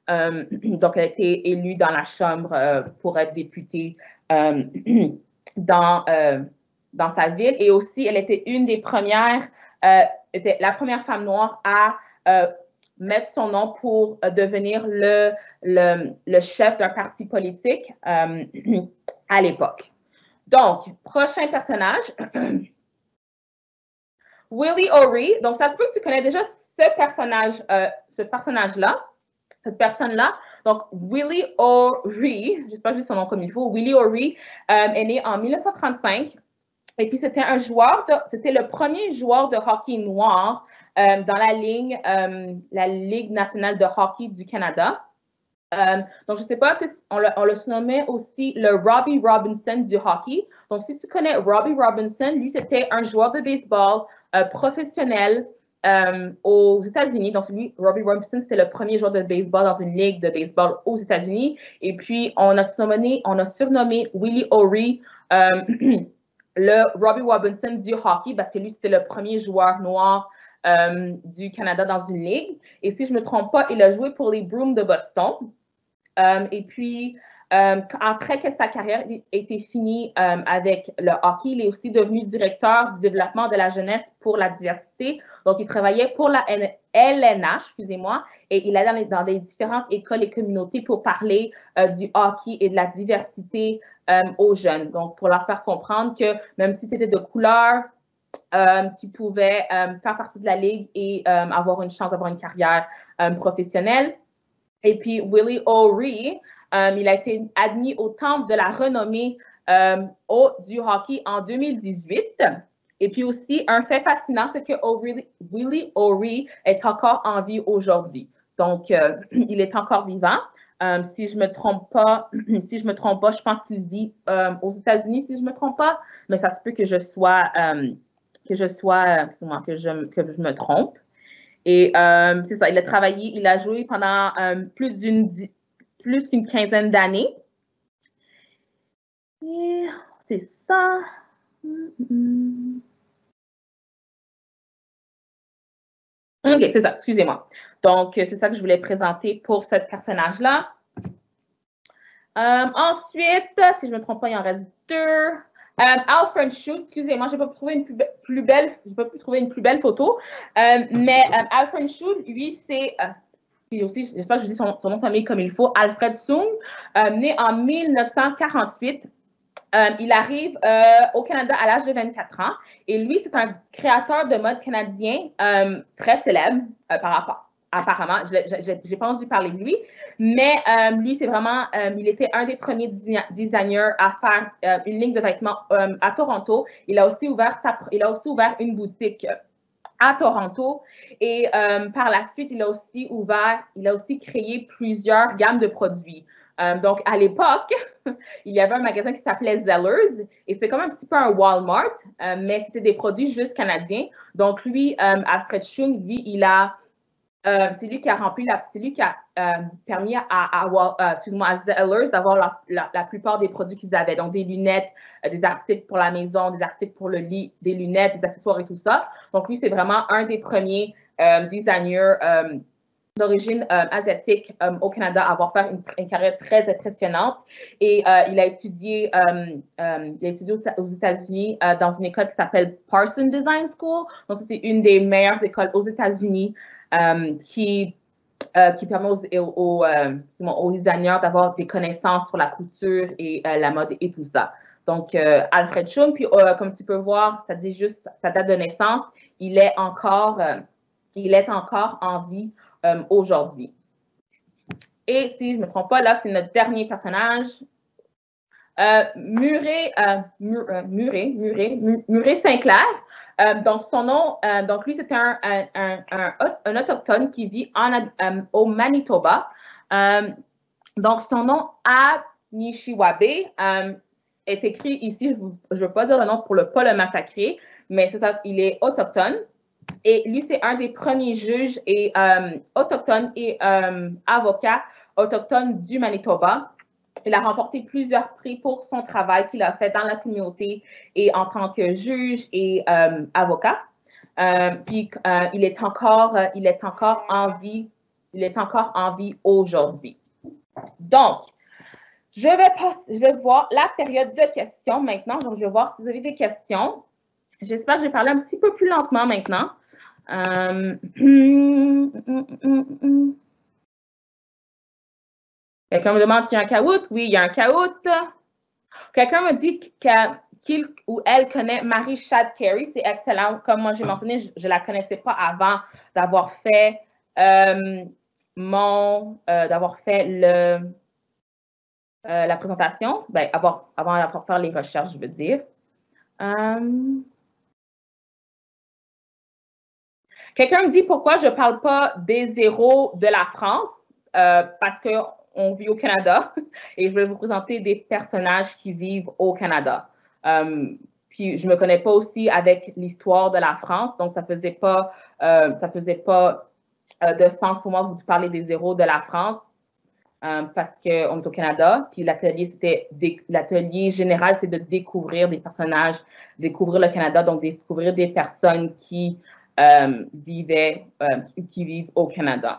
Donc, elle a été élue dans la Chambre pour être députée dans sa ville. Et aussi, elle était une des premières, était la première femme noire à mettre son nom pour devenir le chef d'un parti politique à l'époque. Donc, prochain personnage. Willie O'Ree. Donc, ça se peut que tu connais déjà ce personnage-là, cette personne-là. Donc, Willie O'Ree, j'espère que je dis son nom comme il faut, Willie O'Ree est né en 1935. Et puis, c'était le premier joueur de hockey noir dans la Ligue nationale de hockey du Canada. Donc, je ne sais pas, on le surnommait aussi le Robbie Robinson du hockey. Donc, si tu connais Robbie Robinson, lui, c'était un joueur de baseball professionnel aux États-Unis. Donc, lui, Robbie Robinson, c'était le premier joueur de baseball dans une ligue de baseball aux États-Unis. Et puis, on a surnommé Willie O'Ree le Robbie Robinson du hockey parce que lui, c'était le premier joueur noir du Canada dans une ligue. Et si je ne me trompe pas, il a joué pour les Bruins de Boston. Et puis, après que sa carrière ait été finie avec le hockey, il est aussi devenu directeur du développement de la jeunesse pour la diversité. Donc, il travaillait pour la LNH, excusez-moi, et il allait dans des différentes écoles et communautés pour parler du hockey et de la diversité aux jeunes. Donc, pour leur faire comprendre que même si tu étais de couleur, tu pouvais faire partie de la ligue et avoir une chance d'avoir une carrière professionnelle. Et puis, Willie O'Ree, il a été admis au Temple de la renommée du hockey en 2018. Et puis aussi, un fait fascinant, c'est que Willie O'Ree est encore en vie aujourd'hui. Donc, il est encore vivant. Si je me trompe pas, je pense qu'il vit aux États-Unis, si je me trompe pas, mais ça se peut que je me trompe. Et c'est ça, il a joué pendant plus qu'une quinzaine d'années. Et c'est ça. OK, c'est ça, excusez-moi. Donc, c'est ça que je voulais présenter pour ce personnage-là. Ensuite, si je ne me trompe pas, il en reste deux. Alfred Shute, excusez-moi, je n'ai pas pu trouver une plus belle photo. Mais Alfred Shute, lui, c'est puis aussi, j'espère que je dis son nom de famille comme il faut, Alfred Soong, né en 1948. Il arrive au Canada à l'âge de 24 ans. Et lui, c'est un créateur de mode canadien très célèbre par rapport. Apparemment, je n'ai pas entendu parler de lui, mais lui, c'est vraiment, il était un des premiers designers à faire une ligne de vêtements à Toronto. Il a aussi ouvert une boutique à Toronto et par la suite, il a aussi créé plusieurs gammes de produits. Donc, à l'époque, il y avait un magasin qui s'appelait Zellers et c'était comme un petit peu un Walmart, mais c'était des produits juste canadiens. Donc, lui, Alfred Chung, lui, c'est lui qui a permis à Zellers d'avoir la plupart des produits qu'ils avaient. Donc, des lunettes, des articles pour la maison, des articles pour le lit, des lunettes, des accessoires et tout ça. Donc, lui, c'est vraiment un des premiers designers d'origine asiatique au Canada à avoir fait une carrière très impressionnante. Et il a étudié aux États-Unis dans une école qui s'appelle Parsons Design School. Donc, c'est une des meilleures écoles aux États-Unis qui permet aux designers d'avoir des connaissances sur la couture et la mode et tout ça. Donc, Alfred Chung, puis comme tu peux voir, ça dit juste sa date de naissance, il est encore en vie aujourd'hui. Et si je ne me trompe pas, là, c'est notre dernier personnage. Murray Sinclair. Donc, son nom, donc lui, c'est un autochtone qui vit au Manitoba. Donc, son nom, Anishinaabe, est écrit ici, je ne veux pas dire le nom pour ne pas le massacrer, mais c'est ça, il est autochtone. Et lui, c'est un des premiers juges et autochtones et avocats autochtones du Manitoba. Il a remporté plusieurs prix pour son travail qu'il a fait dans la communauté et en tant que juge et avocat. Puis il est encore en vie. Il est encore en vie aujourd'hui. Donc, je vais voir la période de questions maintenant. Donc, je vais voir si vous avez des questions. J'espère que je vais parler un petit peu plus lentement maintenant. Quelqu'un me demande s'il y a un caout. Oui, il y a un caout. Quelqu'un me dit qu'il ou elle connaît Marie Chad Carey. C'est excellent. Comme moi, j'ai mentionné, je ne la connaissais pas avant d'avoir fait la présentation. Ben, avant d'avoir fait les recherches, je veux dire. Quelqu'un me dit pourquoi je ne parle pas des héros de la France, parce qu'on vit au Canada et je vais vous présenter des personnages qui vivent au Canada. Puis je ne me connais pas aussi avec l'histoire de la France, donc ça ne faisait pas, de sens pour moi de vous parler des héros de la France. Parce qu'on est au Canada, puis l'atelier général, c'est de découvrir des personnages, découvrir le Canada, donc découvrir des personnes qui vivent au Canada.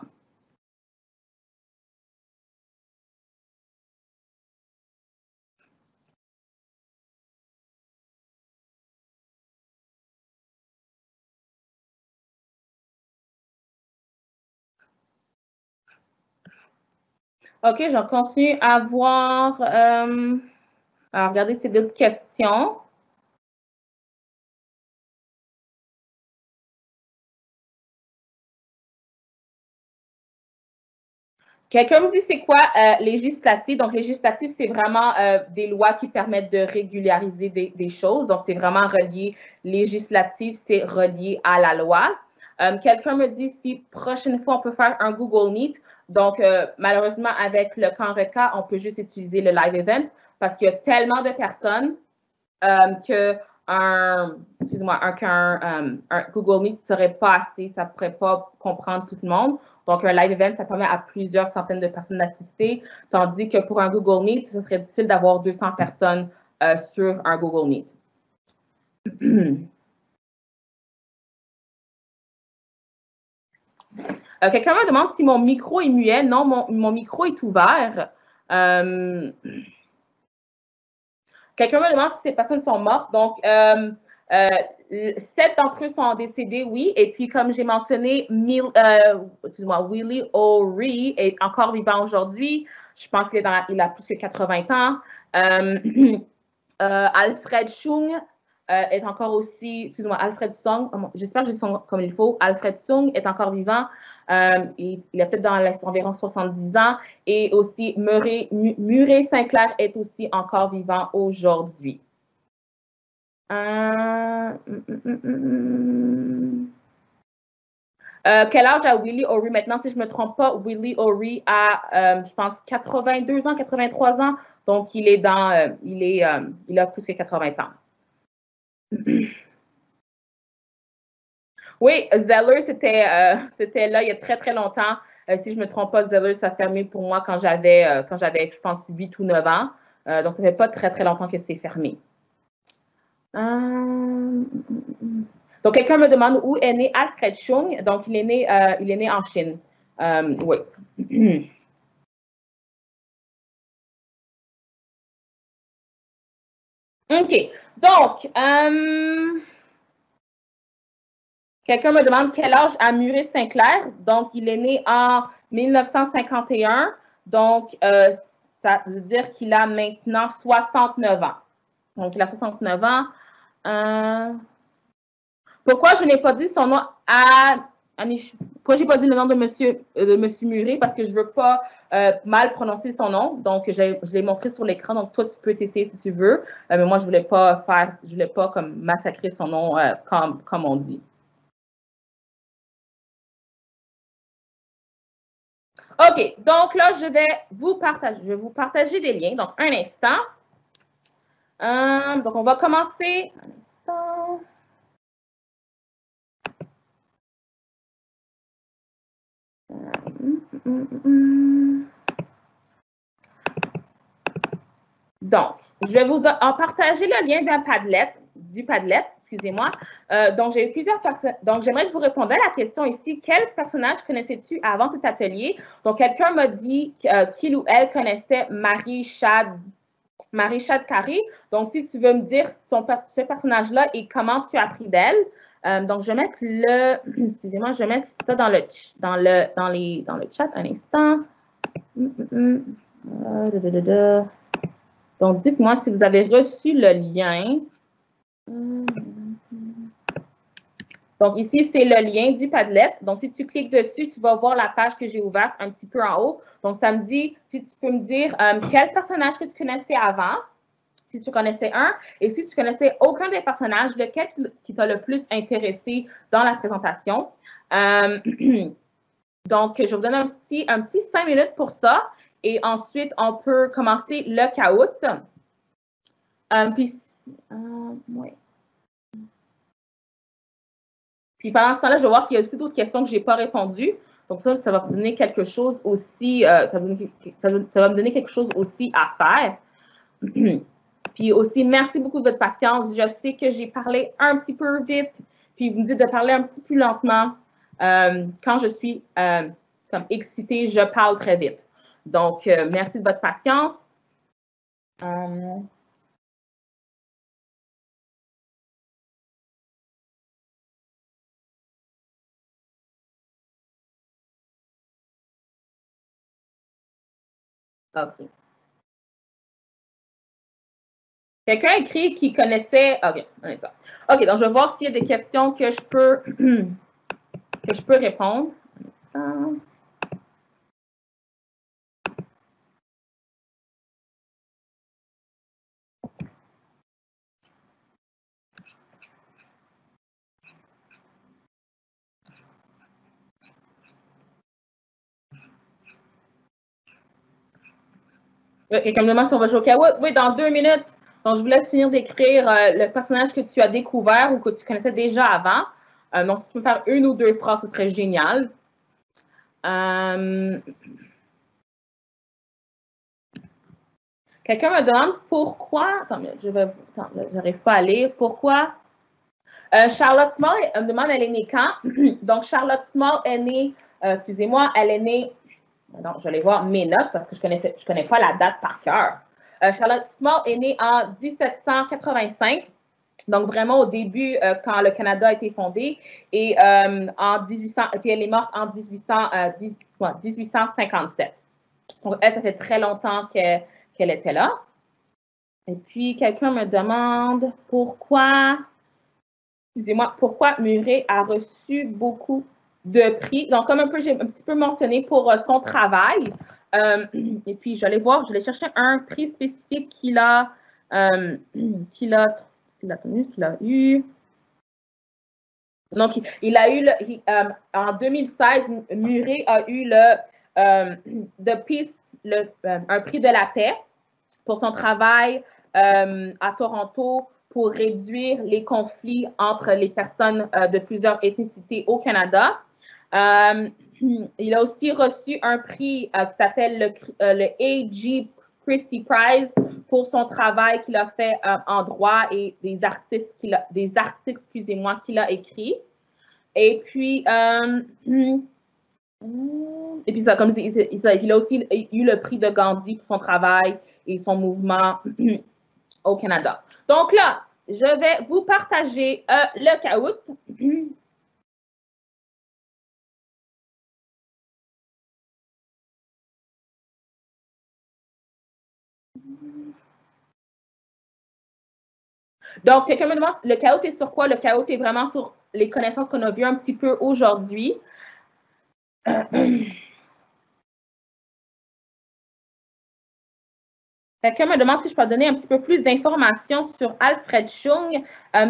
OK, j'en continue à voir. Alors, regardez ces d'autres questions. Quelqu'un me dit c'est quoi législatif? Donc, législatif, c'est vraiment des lois qui permettent de régulariser des choses. Donc, c'est vraiment relié. Législatif, c'est relié à la loi. Quelqu'un me dit si prochaine fois, on peut faire un Google Meet. Donc, malheureusement, avec le camp RECA, on peut juste utiliser le live event parce qu'il y a tellement de personnes qu'un Google Meet ne serait pas assez, ça ne pourrait pas comprendre tout le monde. Donc, un live event, ça permet à plusieurs centaines de personnes d'assister, tandis que pour un Google Meet, ce serait difficile d'avoir 200 personnes sur un Google Meet. Quelqu'un me demande si mon micro est muet. Non, mon micro est ouvert. Quelqu'un me demande si ces personnes sont mortes. Donc, 7 d'entre eux sont décédés, oui. Et puis, comme j'ai mentionné, Willie O'Ree est encore vivant aujourd'hui. Je pense qu'il a plus que 80 ans. Alfred Chung est encore aussi, Alfred Song, j'espère que je dis son comme il faut. Alfred Sung est encore vivant. Il a peut-être dans environ 70 ans. Et aussi, Murray Sinclair est aussi encore vivant aujourd'hui. Quel âge a Willie O'Ree maintenant? Si je ne me trompe pas, Willie O'Ree a, je pense, 82 ans, 83 ans. Donc, il a plus que 80 ans. Oui, Zeller, c'était là il y a très, très longtemps. Si je ne me trompe pas, Zeller, ça a fermé pour moi quand j'avais, je pense, 8 ou 9 ans. Donc, ça ne fait pas très, très longtemps que c'est fermé. Donc, quelqu'un me demande où est né Alfred Chung. Donc, il est né en Chine. Oui. OK. Donc, quelqu'un me demande quel âge a Murray Sinclair. Donc, il est né en 1951. Donc, ça veut dire qu'il a maintenant 69 ans. Donc, il a 69 ans. Pourquoi je n'ai pas dit son nom à pourquoi j'ai pas dit le nom de monsieur Murray? Parce que je veux pas mal prononcer son nom. Donc, je l'ai montré sur l'écran. Donc, toi, tu peux t'essayer si tu veux. Mais moi, je voulais pas comme massacrer son nom comme on dit. OK. Donc, là, je vais vous partager des liens. Donc, un instant. Donc, on va commencer. Un instant. Donc, je vais vous en partager le lien du Padlet, excusez-moi. Donc, j'ai eu plusieurs personnes. Donc, j'aimerais que vous répondiez à la question ici. Quel personnage connaissais-tu avant cet atelier? Donc, quelqu'un m'a dit qu'il ou elle connaissait Marie-Chad Carré. Donc, si tu veux me dire ce personnage-là et comment tu as appris d'elle. Donc, je vais mettre excusez-moi, je vais mettre ça dans le chat un instant. Donc, dites-moi si vous avez reçu le lien. Donc, ici, c'est le lien du Padlet. Donc, si tu cliques dessus, tu vas voir la page que j'ai ouverte un petit peu en haut. Donc, ça me dit, si tu peux me dire quel personnage que tu connaissais avant, si tu connaissais un, et si tu connaissais aucun des personnages, lequel qui t'a le plus intéressé dans la présentation. Donc, je vous donne un petit 5 minutes pour ça. Et ensuite, on peut commencer le caout. Ouais. Puis pendant ce temps-là, je vais voir s'il y a aussi d'autres questions que je n'ai pas répondues. Donc ça va me donner quelque chose aussi, ça va me donner quelque chose aussi à faire. Puis aussi, merci beaucoup de votre patience. Je sais que j'ai parlé un petit peu vite, puis vous me dites de parler un petit peu plus lentement. Quand je suis comme excitée, je parle très vite. Donc, merci de votre patience. OK. Quelqu'un écrit qui connaissait. OK, OK, donc je vais voir s'il y a des questions que je peux répondre. Quelqu'un me demande si on va jouer au Kahoot. Oui, dans 2 minutes. Donc, je vous laisse finir d'écrire le personnage que tu as découvert ou que tu connaissais déjà avant. Donc, si tu peux faire une ou deux phrases, ce serait génial. Quelqu'un me demande pourquoi. Attends, j'arrive pas à lire. Pourquoi Charlotte Small me demande elle est née quand? Donc, Charlotte Small est née, excusez-moi, elle est née. Non, je vais aller voir mes notes parce que je connais pas la date par cœur. Charlotte Small est née en 1785. Donc, vraiment au début, quand le Canada a été fondé, et puis elle est morte en 1857. Donc, elle, ça fait très longtemps qu'elle était là. Et puis, quelqu'un me demande excusez-moi, pourquoi Murray a reçu beaucoup de prix. Donc, comme j'ai un petit peu mentionné pour son travail. Et puis, je vais chercher un prix spécifique qu'il a eu. Donc, il a eu en 2016, Murray a eu un prix de la paix pour son travail à Toronto pour réduire les conflits entre les personnes de plusieurs ethnicités au Canada. Il a aussi reçu un prix qui s'appelle le A.G. Christie Prize pour son travail qu'il a fait en droit et des articles qu'il a écrits. Et puis, Et puis ça, comme je dis, il a aussi eu le prix de Gandhi pour son travail et son mouvement au Canada. Donc là, je vais vous partager le caout. Donc, quelqu'un me demande, le caout est sur quoi? Le caout est vraiment sur les connaissances qu'on a vues un petit peu aujourd'hui. Quelqu'un me demande si je peux donner un petit peu plus d'informations sur Alfred Chung.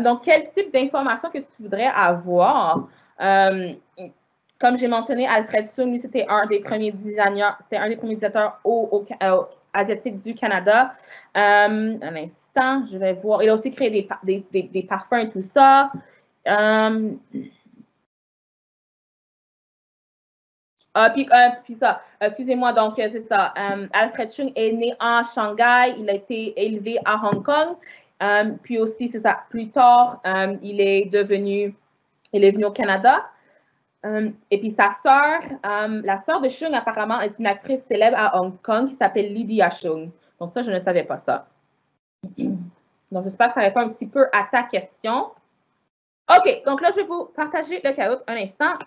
Donc, quel type d'informations que tu voudrais avoir? Comme j'ai mentionné, Alfred Chung, lui, c'était un des premiers designers, c'était un des premiers designers asiatiques du Canada. Un instant, je vais voir. Il a aussi créé des parfums et tout ça. Puis ça, excusez-moi, donc c'est ça. Alfred Chung est né en Shanghai, il a été élevé à Hong Kong. Puis aussi, c'est ça, plus tard, il est venu au Canada. Et puis sa sœur, la sœur de Chung, apparemment, est une actrice célèbre à Hong Kong qui s'appelle Lydia Chung. Donc ça, je ne savais pas ça. Donc j'espère que ça répond un petit peu à ta question. OK, donc là, je vais vous partager le caout un instant.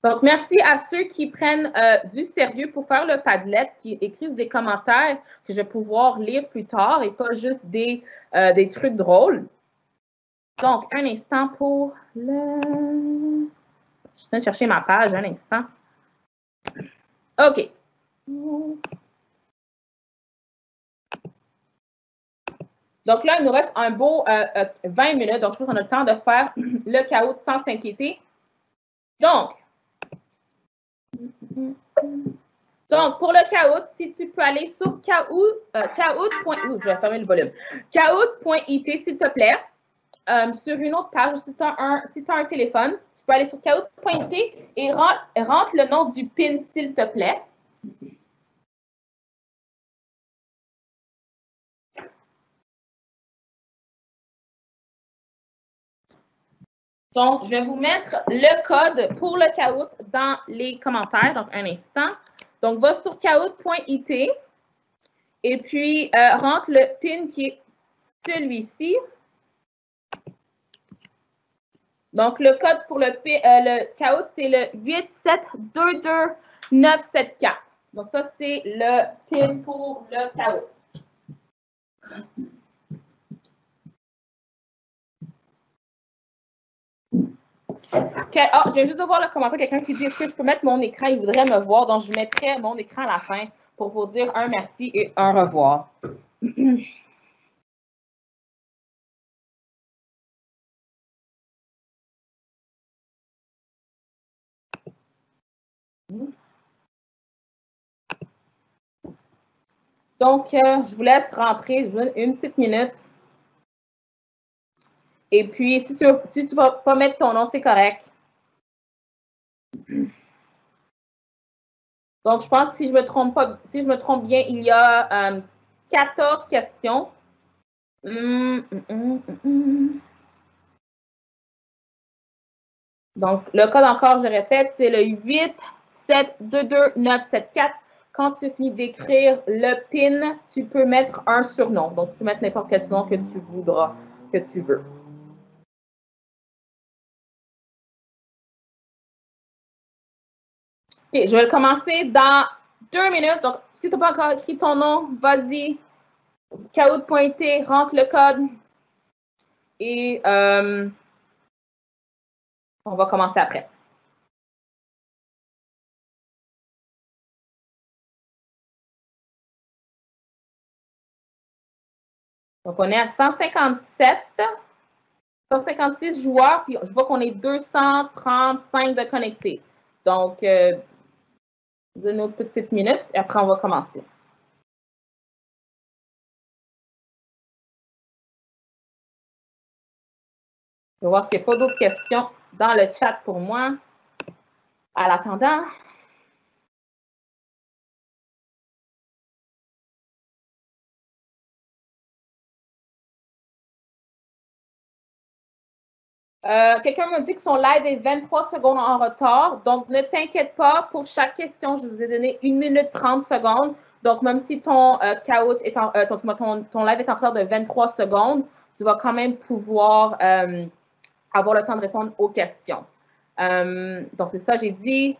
Donc, merci à ceux qui prennent du sérieux pour faire le Padlet, qui écrivent des commentaires que je vais pouvoir lire plus tard et pas juste des trucs drôles. Donc, un instant pour le... Je viens de chercher ma page, un instant. OK. Donc là, il nous reste un beau 20 minutes. Donc, je pense qu'on a le temps de faire le caout sans s'inquiéter. Donc, pour le caout, si tu peux aller sur je vais fermer le volume, caout.it, s'il te plaît, sur une autre page, si tu as un téléphone, tu peux aller sur caout.it et rentre le nom du PIN, s'il te plaît. Donc, je vais vous mettre le code pour le caout dans les commentaires. Donc, un instant. Donc, va sur caout.it et puis rentre le PIN qui est celui-ci. Donc, le code pour le caout, c'est le 8722974. Donc, ça, c'est le PIN pour le caout. Je viens juste de voir le commentaire, quelqu'un qui dit est-ce que je peux mettre mon écran, il voudrait me voir, donc je mettrai mon écran à la fin pour vous dire un merci et un revoir. Donc, je vous laisse rentrer, je vous donne une petite minute. Et puis, si tu ne vas pas mettre ton nom, c'est correct. Donc, je pense que si je me trompe bien, il y a 14 questions. Donc, le code encore, je répète, c'est le 8722974. Quand tu finis d'écrire le PIN, tu peux mettre un surnom. Donc, tu peux mettre n'importe quel surnom que tu voudras, que tu veux. OK, je vais le commencer dans 2 minutes. Donc, si tu n'as pas encore écrit ton nom, vas-y, caout.it, rentre le code et on va commencer après. Donc, on est à 156 joueurs, puis je vois qu'on est 235 de connectés. Donc, une autre petite minute et après, on va commencer. Je vais voir s'il n'y a pas d'autres questions dans le chat pour moi. À l'attendant. Quelqu'un m'a dit que son live est 23 secondes en retard. Donc, ne t'inquiète pas. Pour chaque question, je vous ai donné 1 minute 30 secondes. Donc, même si ton ton live est en retard de 23 secondes, tu vas quand même pouvoir avoir le temps de répondre aux questions. Donc, c'est ça, j'ai dit.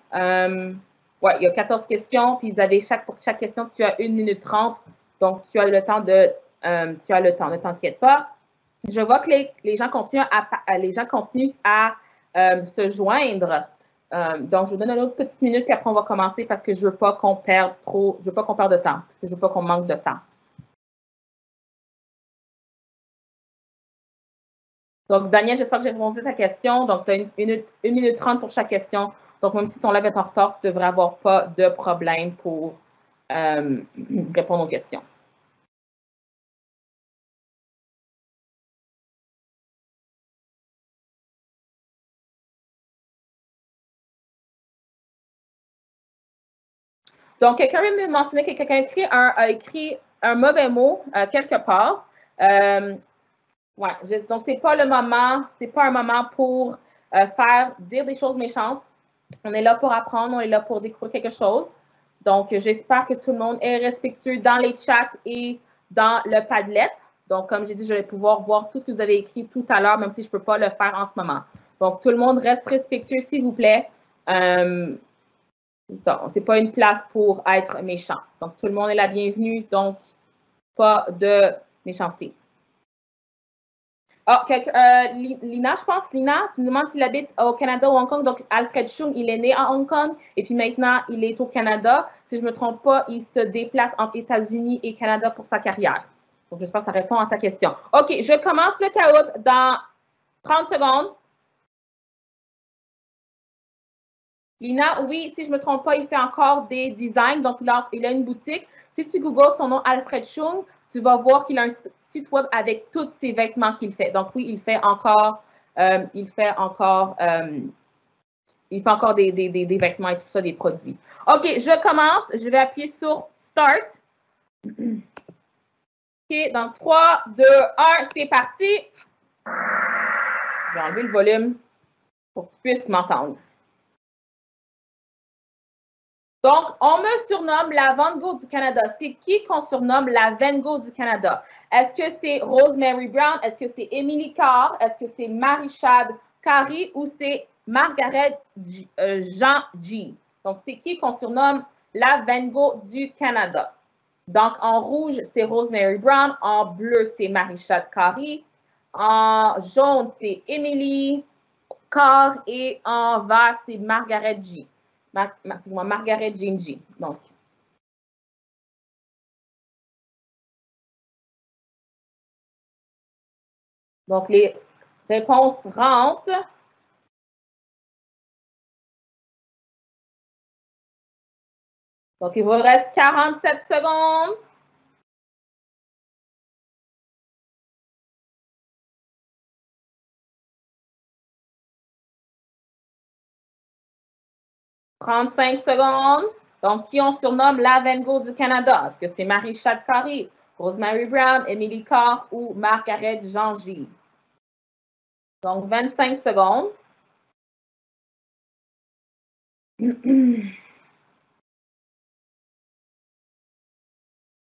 Ouais, il y a 14 questions, puis pour chaque question, tu as 1 minute 30. Donc, tu as le temps ne t'inquiète pas. Je vois que les gens continuent à se joindre. Donc, je vous donne une autre petite minute, puis après, on va commencer parce que je ne veux pas qu'on perde je veux pas qu'on perde de temps, je ne veux pas qu'on manque de temps. Donc, Daniel, j'espère que j'ai répondu à ta question. Donc, tu as 1 minute 30 pour chaque question. Donc, même si ton live est en retard, tu ne devrais avoir pas de problème pour répondre aux questions. Donc, quelqu'un vient me mentionner que quelqu'un a écrit un mauvais mot quelque part. Ouais, donc c'est pas un moment pour dire des choses méchantes. On est là pour apprendre, on est là pour découvrir quelque chose. Donc, j'espère que tout le monde est respectueux dans les chats et dans le Padlet. Donc, comme j'ai dit, je vais pouvoir voir tout ce que vous avez écrit tout à l'heure, même si je ne peux pas le faire en ce moment. Donc, tout le monde reste respectueux, s'il vous plaît. C'est pas une place pour être méchant. Donc, tout le monde est la bienvenue. Donc, pas de méchanceté. Ah, Lina, je pense, Lina, tu me demandes s'il habite au Canada ou Hong Kong. Donc, Alfred Chung, il est né à Hong Kong et puis maintenant, il est au Canada. Si je ne me trompe pas, il se déplace entre États-Unis et Canada pour sa carrière. Donc, j'espère que ça répond à ta question. OK, je commence le caout dans 30 secondes. Lina, oui, si je ne me trompe pas, il fait encore des designs. Donc, il a une boutique. Si tu googles son nom Alfred Chung, tu vas voir qu'il a un site web avec tous ses vêtements qu'il fait. Donc, oui, il fait encore des vêtements et tout ça, des produits. OK, je commence. Je vais appuyer sur Start. OK, dans 3, 2, 1, c'est parti. J'ai enlevé le volume pour que tu puisses m'entendre. Donc, on me surnomme la Van Gogh du Canada. C'est qui qu'on surnomme la Van Gogh du Canada? Est-ce que c'est Rosemary Brown? Est-ce que c'est Emily Carr? Est-ce que c'est Marie-Chad Carey ou c'est Margaret Jean G? Donc, c'est qui qu'on surnomme la Van Gogh du Canada? Donc, en rouge, c'est Rosemary Brown. En bleu, c'est Marie-Chad Carey. En jaune, c'est Emily Carr. Et en vert, c'est Margaret G. Margaret Gingy. Donc, les réponses rentrent. Donc, il vous reste 47 secondes. « 35 secondes. Donc, qui on surnomme la Van Gogh du Canada? Est-ce que c'est Marie-Chad Carey, Rosemary Brown, Emily Carr ou Margaret Jean-G? Donc, 25 secondes.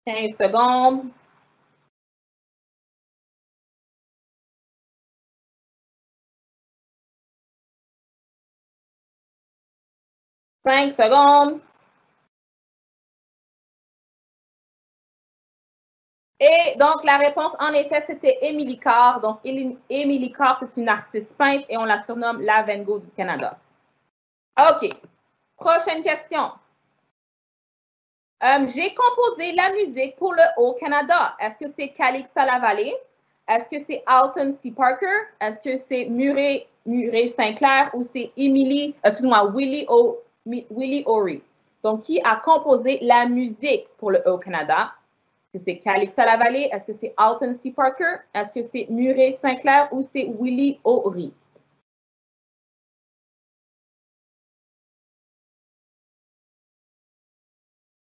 15 secondes. 5 secondes. Et donc, la réponse, en effet, c'était Emily Carr. Donc, Emily Carr, c'est une artiste peintre et on la surnomme la Van Gogh du Canada. OK. Prochaine question. J'ai composé la musique pour le Haut-Canada. Est-ce que c'est Calixa Lavallée? Est-ce que c'est Alton C. Parker? Est-ce que c'est Murray Sinclair ou c'est Willie O'Ree? Donc, qui a composé la musique pour le Haut-Canada? Est-ce que c'est Calixa Lavallée? Est-ce que c'est Alton C. Parker? Est-ce que c'est Murray Sinclair ou c'est Willie O'Ree?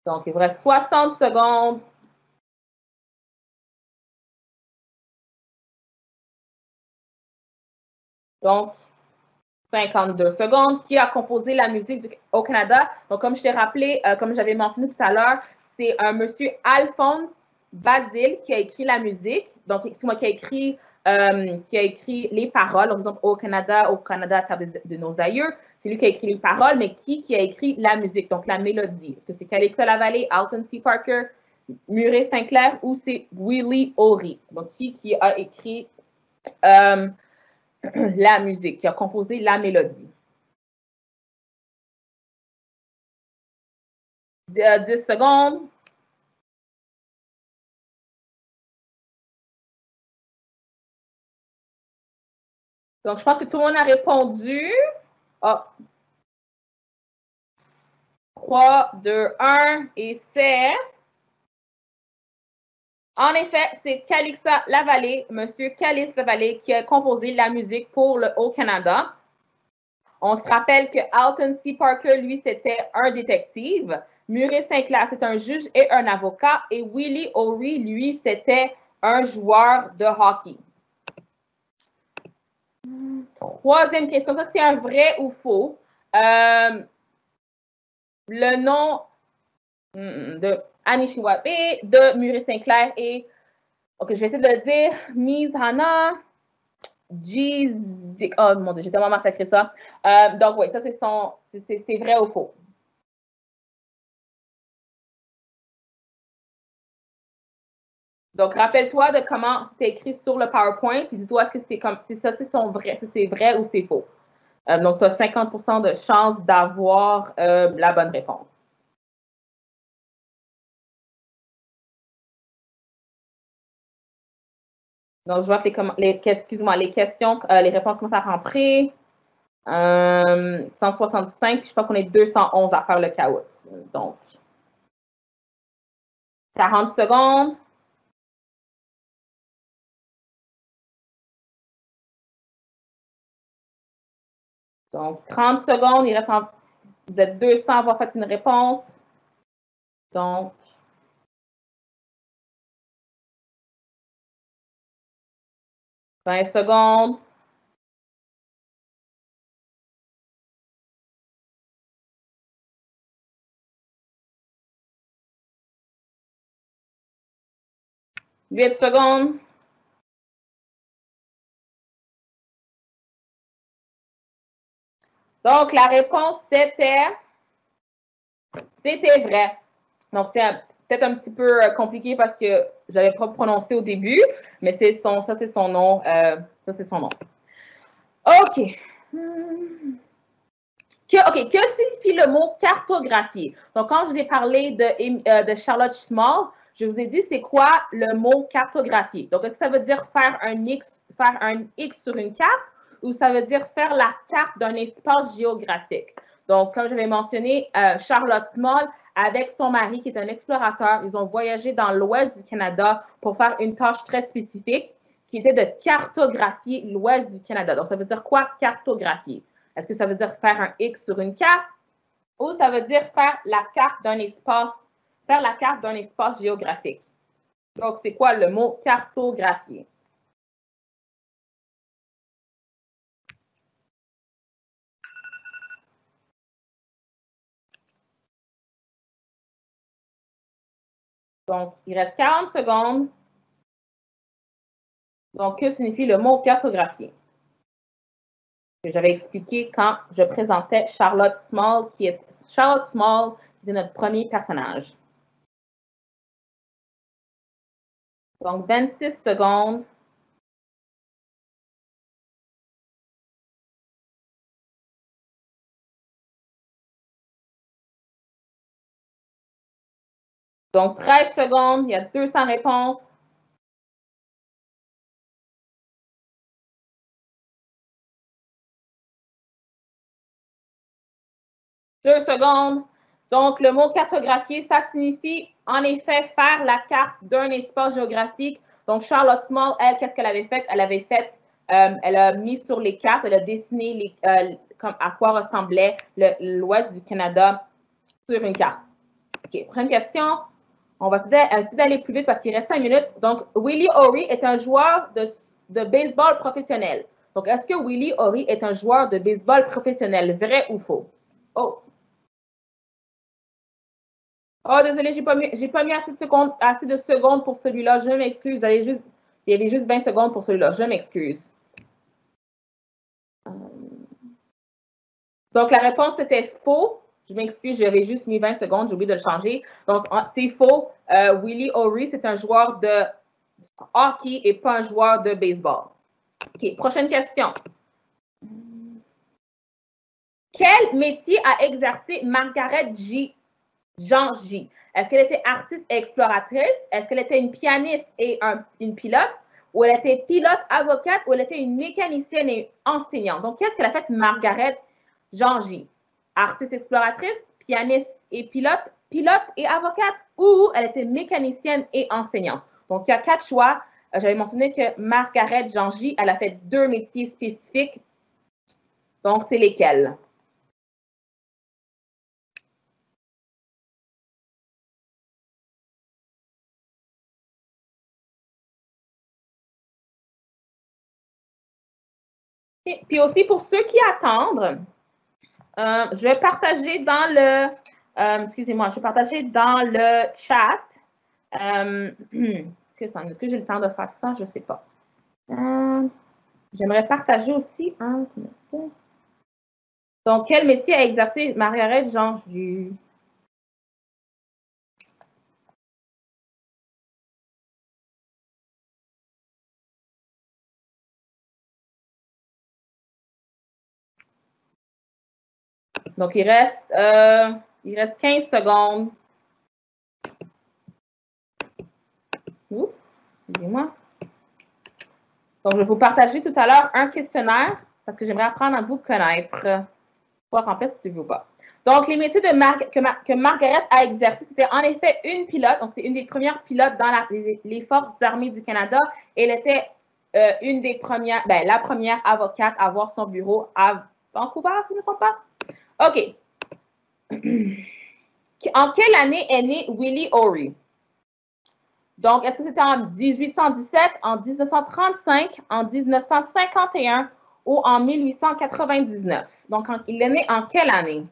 Donc, il vous reste 60 secondes. Donc, 52 secondes. Qui a composé la musique au Canada? Donc, comme je t'ai rappelé, comme j'avais mentionné tout à l'heure, c'est un monsieur Alphonse Basile qui a écrit la musique. Donc, c'est moi qui a écrit les paroles. Donc, exemple, au Canada, à travers de nos aïeux. C'est lui qui a écrit les paroles, mais qui a écrit la musique, donc la mélodie? Est-ce que c'est Calixa Lavallée, Alton C. Parker, Murray Sinclair ou c'est Willie O'Ree? Donc, qui a écrit la musique, qui a composé la mélodie? 10 secondes. Donc, je pense que tout le monde a répondu. Oh. 3, 2, 1, et c'est... En effet, c'est Calixa Lavallée, monsieur Calice Lavallée, qui a composé la musique pour le Haut-Canada. On se rappelle que Alton C. Parker, lui, c'était un détective. Murray Sinclair, c'est un juge et un avocat. Et Willie O'Ree, lui, c'était un joueur de hockey. Troisième question, ça c'est un vrai ou faux. Le nom de Anishinaabe, de Murray Sinclair et, ok, je vais essayer de le dire, Mizhana Jizik. Oh mon Dieu, j'ai tellement massacré ça. Donc, oui, ça c'est vrai ou faux. Donc, rappelle-toi de comment c'est écrit sur le PowerPoint, puis dis-toi est-ce que c'est comme si ça c'est vrai ou c'est faux. Donc, tu as 50% de chance d'avoir la bonne réponse. Donc, je vois que les questions, les réponses commencent à rentrer. 165, puis je crois qu'on est 211 à faire le caout. Donc, 40 secondes. Donc, 30 secondes. Vous êtes 200 à avoir fait une réponse. Donc, 20 secondes. « 8 secondes. Donc, la réponse, c'était vrai. Donc, c'était peut-être un petit peu compliqué parce que je n'avais pas prononcé au début, mais ça, c'est son nom. Ça, c'est son nom. OK. Que signifie le mot cartographier? Donc, quand je vous ai parlé de Charlotte Small, je vous ai dit c'est quoi le mot cartographier. Donc, est-ce que ça veut dire faire un X sur une carte ou ça veut dire faire la carte d'un espace géographique? Donc, comme j'avais mentionné, Charlotte Small, avec son mari qui est un explorateur, ils ont voyagé dans l'ouest du Canada pour faire une tâche très spécifique qui était de cartographier l'ouest du Canada. Donc, ça veut dire quoi cartographier? Est-ce que ça veut dire faire un X sur une carte ou ça veut dire faire la carte d'un espace géographique? Donc, c'est quoi le mot cartographier? Donc, il reste 40 secondes. Donc, que signifie le mot cartographier? Que j'avais expliqué quand je présentais Charlotte Small, qui est notre premier personnage. Donc, 26 secondes. Donc, 13 secondes, il y a 200 réponses. Deux secondes. Donc, le mot cartographier, ça signifie en effet faire la carte d'un espace géographique. Donc, Charlotte Small, elle, qu'est-ce qu'elle avait fait? Elle a mis sur les cartes, elle a dessiné comme à quoi ressemblait l'ouest du Canada sur une carte. OK, prochaine question. On va essayer d'aller plus vite parce qu'il reste 5 minutes. Donc, Willie O'Ree est un joueur de baseball professionnel. Donc, est-ce que Willie Ory est un joueur de baseball professionnel? Vrai ou faux? Oh. Oh, désolé, j'ai pas mis assez de secondes pour celui-là. Je m'excuse. Il y avait juste 20 secondes pour celui-là. Je m'excuse. Donc, la réponse était faux. Je m'excuse, j'avais juste mis 20 secondes, j'ai oublié de le changer. Donc, c'est faux. Willie Ory, c'est un joueur de hockey et pas un joueur de baseball. OK, prochaine question. Quel métier a exercé Margaret Jean J? Est-ce qu'elle était artiste et exploratrice? Est-ce qu'elle était une pianiste et une pilote? Ou elle était pilote, avocate? Ou elle était une mécanicienne et enseignante? Donc, qu'est-ce qu'elle a fait Margaret Jean J? Artiste exploratrice, pianiste et pilote, pilote et avocate? Ou elle était mécanicienne et enseignante? Donc, il y a 4 choix. J'avais mentionné que Margaret Jean J, elle a fait 2 métiers spécifiques. Donc, c'est lesquels? Puis aussi, pour ceux qui attendent, je vais partager dans excusez-moi, je vais partager dans le chat. Est-ce que j'ai le temps de faire ça? Je ne sais pas. J'aimerais partager aussi. Donc, quel métier a exercé Margaret Jean J? Donc, il reste 15 secondes. Oups, excusez-moi. Donc, je vais vous partager tout à l'heure un questionnaire parce que j'aimerais apprendre à vous connaître. Pas remplir si tu veux pas. Donc, les métiers que Margaret a exercé, c'était en effet une pilote. Donc, c'est une des premières pilotes dans les Forces armées du Canada. Elle était une des premières, la première avocate à avoir son bureau à Vancouver, si je ne me trompe pas. OK. En quelle année est né Willie Ory? Donc, est-ce que c'était en 1817, en 1935, en 1951 ou en 1899? Donc, il est né en quelle année?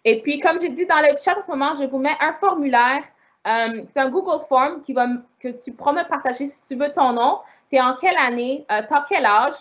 Et puis, comme j'ai dit dans le chat en ce moment, je vous mets un formulaire. C'est un Google Form que tu pourras me partager si tu veux ton nom. Tu es en quelle année, tu as quel âge?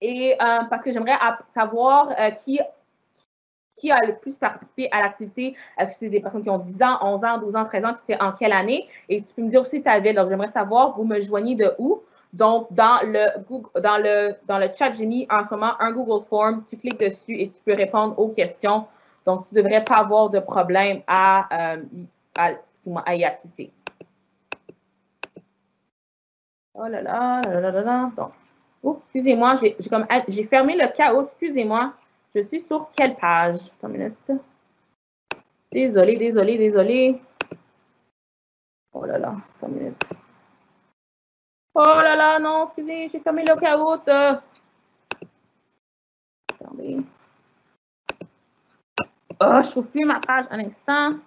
Et parce que j'aimerais savoir qui a le plus participé à l'activité. Est-ce que c'est des personnes qui ont 10 ans, 11 ans, 12 ans, 13 ans, c'est en quelle année? Et tu peux me dire aussi ta ville. Donc, j'aimerais savoir, vous me joignez de où? Donc, dans le chat, j'ai mis en ce moment un Google Form. Tu cliques dessus et tu peux répondre aux questions. Donc, tu ne devrais pas avoir de problème à y assister. Oh là là, là là là là. Donc, excusez-moi, j'ai fermé le chaos. Excusez-moi. Je suis sur quelle page? Une minute. Désolée, désolée, désolée. Oh là là, une minute. Oh là là, non, excusez, j'ai fermé le chaos. Attendez. Oh, je trouve plus ma page. Un instant.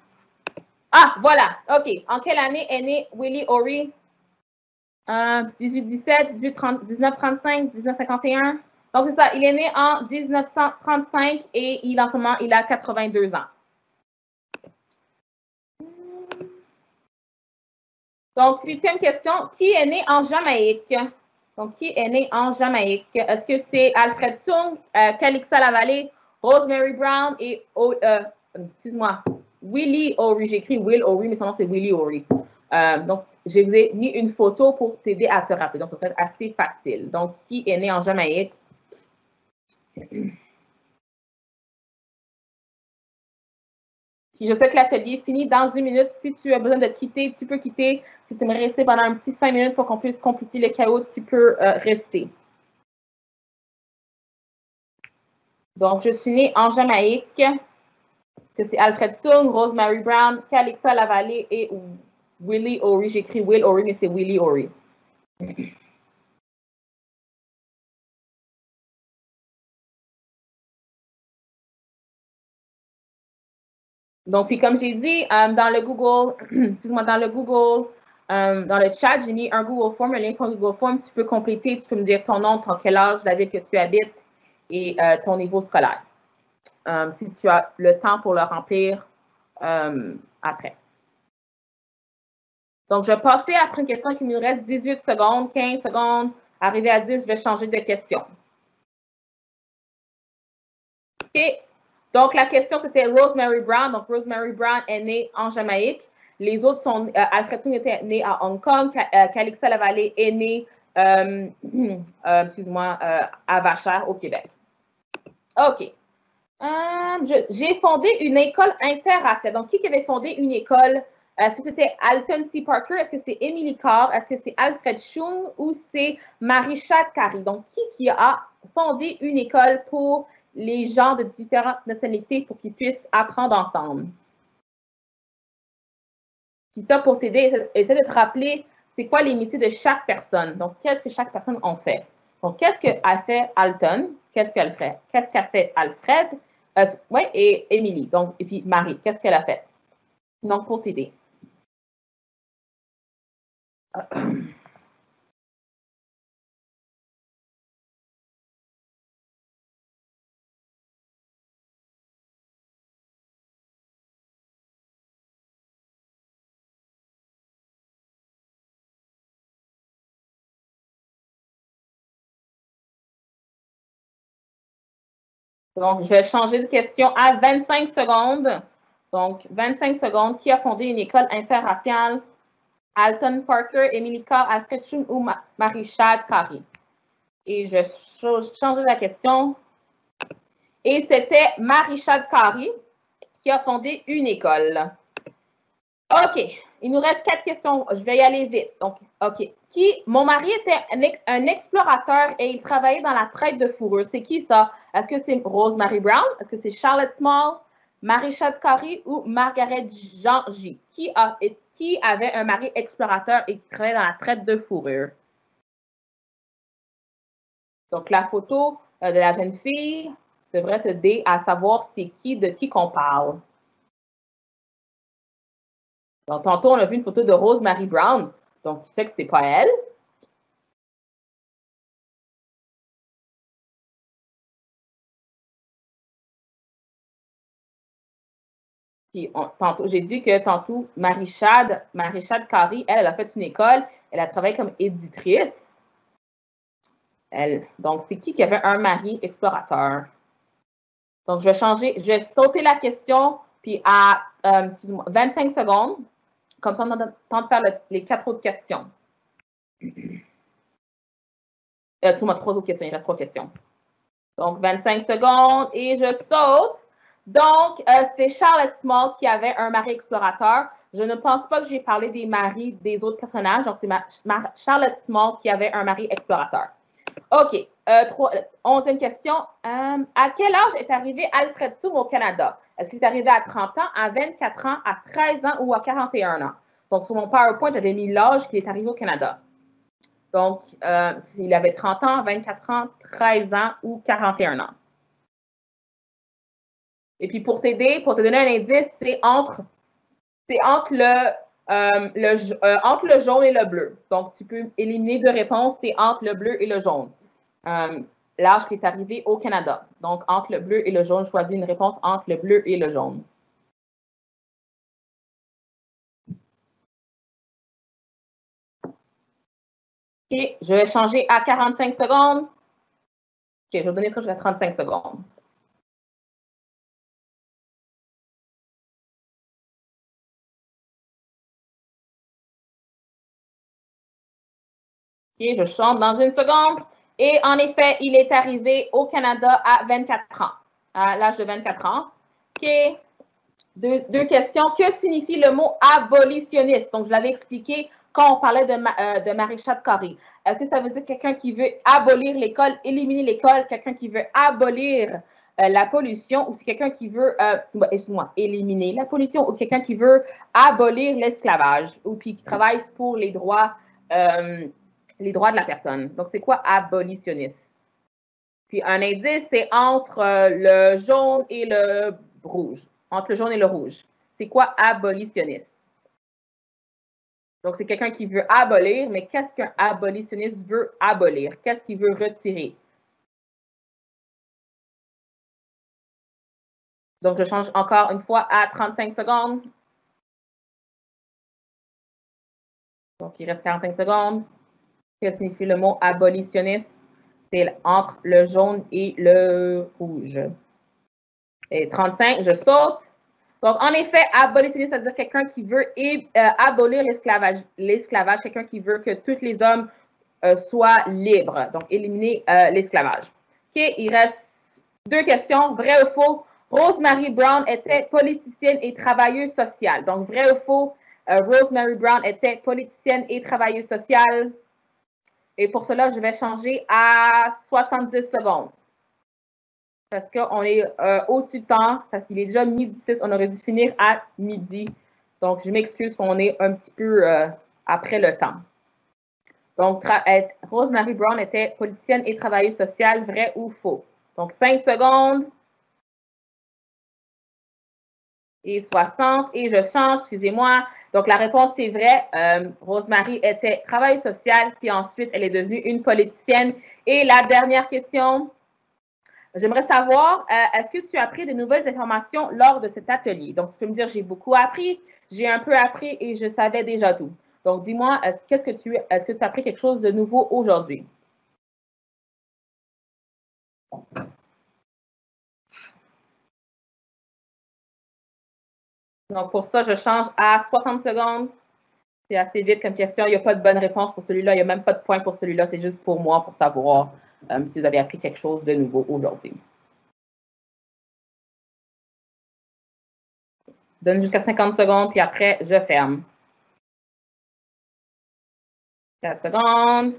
Ah, voilà. OK. En quelle année est né Willie Ory? 1817, 1935, 1951. Donc, c'est ça. Il est né en 1935 et en ce moment, il a 82 ans. Donc, 8e question. Qui est né en Jamaïque? Donc, qui est né en Jamaïque? Est-ce que c'est Alfred Sung, Calixa Lavallée, Rosemary Brown et, excuse-moi, Willie Ory? J'ai écrit Will Ory, mais son nom c'est Willie Ory. Donc, je vous ai mis une photo pour t'aider à te rappeler. Donc, ça va être assez facile. Donc, qui est né en Jamaïque? Puis je sais que l'atelier finit dans 10 minutes. Si tu as besoin de quitter, tu peux quitter. Si tu aimerais rester pendant un petit 5 minutes pour qu'on puisse compléter le chaos, tu peux rester. Donc, je suis née en Jamaïque, que c'est Alfred Sung, Rosemary Brown, Calixa Lavallée et Willie Ory. J'écris Will Ory, mais c'est Willie Ory. Donc, puis comme j'ai dit, dans le Google, excuse-moi, dans le chat, j'ai mis un Google Form, un lien pour Google Form. Tu peux compléter, tu peux me dire ton nom, quel âge, la ville que tu habites et ton niveau scolaire. Si tu as le temps pour le remplir après. Donc, je vais passer après une question qui nous reste 18 secondes, 15 secondes. Arrivé à 10, je vais changer de question. OK. Donc, la question, c'était Rosemary Brown. Donc, Rosemary Brown est née en Jamaïque. Les autres sont, Alfred Chung était né à Hong Kong. Calixa Lavallée est née, excuse-moi, à Vachères, au Québec. OK. J'ai fondé une école interraciale. Donc, qui avait fondé une école? Est-ce que c'était Alton C. Parker? Est-ce que c'est Emily Carr? Est-ce que c'est Alfred Chung ou c'est Marie-Chad Carey? Donc, qui a fondé une école pour les gens de différentes nationalités pour qu'ils puissent apprendre ensemble? Puis ça, pour t'aider, essaie de te rappeler c'est quoi les métiers de chaque personne. Donc, qu'est-ce que chaque personne en fait? Donc, qu'est-ce qu'a fait Alton? Qu'est-ce qu'elle fait? Qu'est-ce qu'a fait Alfred? Oui, et Émilie. Donc, et puis Marie, qu'est-ce qu'elle a fait? Donc, pour t'aider. Donc, je vais changer de question à 25 secondes. Donc, 25 secondes. Qui a fondé une école interraciale? Alton Parker, Emily Carr, Alfred Chung ou Marie-Chad Carey? Et je change la question. Et c'était Marie-Chad Carey qui a fondé une école. OK. Il nous reste 4 questions. Je vais y aller vite. Donc, OK. Mon mari était un explorateur et il travaillait dans la traite de fourrure. C'est qui ça? Est-ce que c'est Rosemary Brown? Est-ce que c'est Charlotte Small? Marie-Chad Carey ou Margaret Jean J? Qui avait un mari explorateur et qui travaillait dans la traite de fourrure? Donc, la photo de la jeune fille devrait t'aider à savoir c'est de qui qu'on parle. Donc, tantôt, on a vu une photo de Rosemary Brown. Donc, tu sais que c'est pas elle. Puis, tantôt, j'ai dit que tantôt, Marie-Chad Carey, elle a fait une école. Elle a travaillé comme éditrice. Donc, c'est qui avait un mari explorateur? Donc, je vais sauter la question, puis à 25 secondes, comme ça, on a le temps de faire les 4 autres questions. Excuse-moi, 3 autres questions, il reste 3 questions. Donc, 25 secondes et je saute. Donc, c'était Charlotte Small qui avait un mari explorateur. Je ne pense pas que j'ai parlé des maris des autres personnages. Donc, c'est Charlotte Small qui avait un mari explorateur. OK. 11e question. À quel âge est arrivé Alfred Chung au Canada? Est-ce qu'il est arrivé à 30 ans, à 24 ans, à 13 ans ou à 41 ans? Donc, sur mon PowerPoint, j'avais mis l'âge qu'il est arrivé au Canada. Donc, il avait 30 ans, 24 ans, 13 ans ou 41 ans. Et puis, pour t'aider, pour te donner un indice, c'est entre le jaune et le bleu. Donc, tu peux éliminer 2 réponses, c'est entre le bleu et le jaune. L'âge qui est arrivé au Canada. Donc, entre le bleu et le jaune, choisis une réponse entre le bleu et le jaune. OK, je vais changer à 45 secondes. OK, je vais donner ça jusqu'à 35 secondes. OK, je chante dans une seconde. Et en effet, il est arrivé au Canada à 24 ans, à l'âge de 24 ans. OK. Deux questions. Que signifie le mot abolitionniste? Donc, je l'avais expliqué quand on parlait de Marie-Chad Carey. Est-ce que ça veut dire quelqu'un qui veut abolir l'école, éliminer l'école, quelqu'un qui veut abolir la pollution, ou c'est quelqu'un qui veut, éliminer la pollution, ou quelqu'un qui veut abolir l'esclavage, ou qui travaille pour les droits de la personne. Donc, c'est quoi abolitionniste? Puis un indice, c'est entre le jaune et le rouge. Entre le jaune et le rouge. C'est quoi abolitionniste? Donc, c'est quelqu'un qui veut abolir, mais qu'est-ce qu'un abolitionniste veut abolir? Qu'est-ce qu'il veut retirer? Donc, je change encore une fois à 35 secondes. Donc, il reste 45 secondes. Que signifie le mot abolitionniste? C'est entre le jaune et le rouge. Et 35, je saute. Donc, en effet, abolitionniste, c'est-à-dire quelqu'un qui veut abolir l'esclavage, quelqu'un qui veut que tous les hommes soient libres, donc éliminer l'esclavage. OK, il reste 2 questions, vrai ou faux? Rosemary Brown était politicienne et travailleuse sociale. Donc, vrai ou faux? Rosemary Brown était politicienne et travailleuse sociale. Et pour cela, je vais changer à 70 secondes. Parce qu'on est au-dessus du temps, parce qu'il est déjà midi 6, on aurait dû finir à midi. Donc, je m'excuse qu'on est un petit peu après le temps. Donc, Rosemary Brown était politicienne et travailleuse sociale, vrai ou faux? Donc, 5 secondes. Et 60. Et je change, excusez-moi. Donc, la réponse, c'est vrai. Rosemary était travailleuse sociale, puis ensuite, elle est devenue une politicienne. Et la dernière question, j'aimerais savoir, est-ce que tu as appris de nouvelles informations lors de cet atelier? Donc, tu peux me dire, j'ai beaucoup appris, j'ai un peu appris et je savais déjà tout. Donc, dis-moi, est-ce que tu as appris quelque chose de nouveau aujourd'hui? Donc, pour ça, je change à 60 secondes. C'est assez vite comme question. Il n'y a pas de bonne réponse pour celui-là. Il n'y a même pas de point pour celui-là. C'est juste pour moi, pour savoir si vous avez appris quelque chose de nouveau aujourd'hui. Je donne jusqu'à 50 secondes, puis après, je ferme. 4 secondes.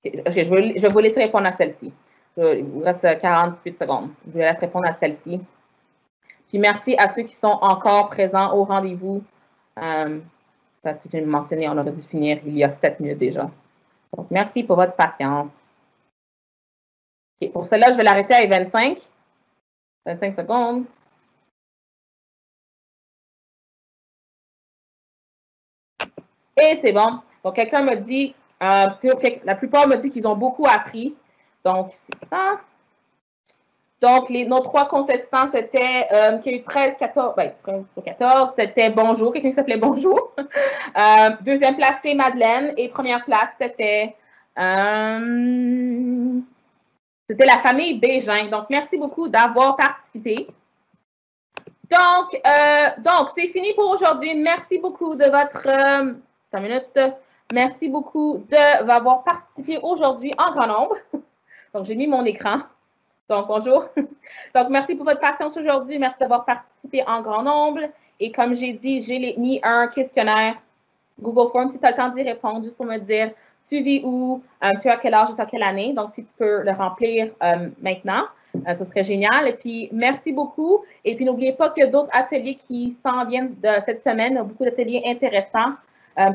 Okay, je vais vous laisser répondre à celle-ci. Il vous reste 48 secondes. Je vous laisse répondre à celle-ci. Puis merci à ceux qui sont encore présents au rendez-vous. Parce que je l'ai mentionné, on aurait dû finir il y a 7 minutes déjà. Donc, merci pour votre patience. Okay, pour cela, je vais l'arrêter à 25. 25 secondes. Et c'est bon. Donc, quelqu'un me dit, la plupart me disent qu'ils ont beaucoup appris. Donc, c'est ça. Donc, nos 3 contestants, c'était, qui a eu 13, 14, ben, 13 ou 14, c'était Bonjour, quelqu'un qui s'appelait Bonjour. Deuxième place, c'était Madeleine. Et première place, c'était la famille Bégin. Donc, merci beaucoup d'avoir participé. Donc, c'est fini pour aujourd'hui. Merci beaucoup de votre... 5 minutes. Merci beaucoup d'avoir participé aujourd'hui en grand nombre. Donc, j'ai mis mon écran. Donc, bonjour. Donc, merci pour votre patience aujourd'hui. Merci d'avoir participé en grand nombre. Et comme j'ai dit, j'ai mis un questionnaire Google Forms si tu as le temps d'y répondre, juste pour me dire tu vis où, tu as quel âge et tu as quelle année. Donc, si tu peux le remplir maintenant, ce serait génial. Et puis, merci beaucoup. Et puis, n'oubliez pas qu'il y a d'autres ateliers qui s'en viennent de cette semaine. Il y a beaucoup d'ateliers intéressants.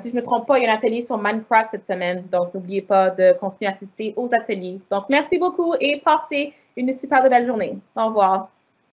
Si je ne me trompe pas, il y a un atelier sur Minecraft cette semaine. Donc, n'oubliez pas de continuer à assister aux ateliers. Donc, merci beaucoup et passez une super belle journée. Au revoir.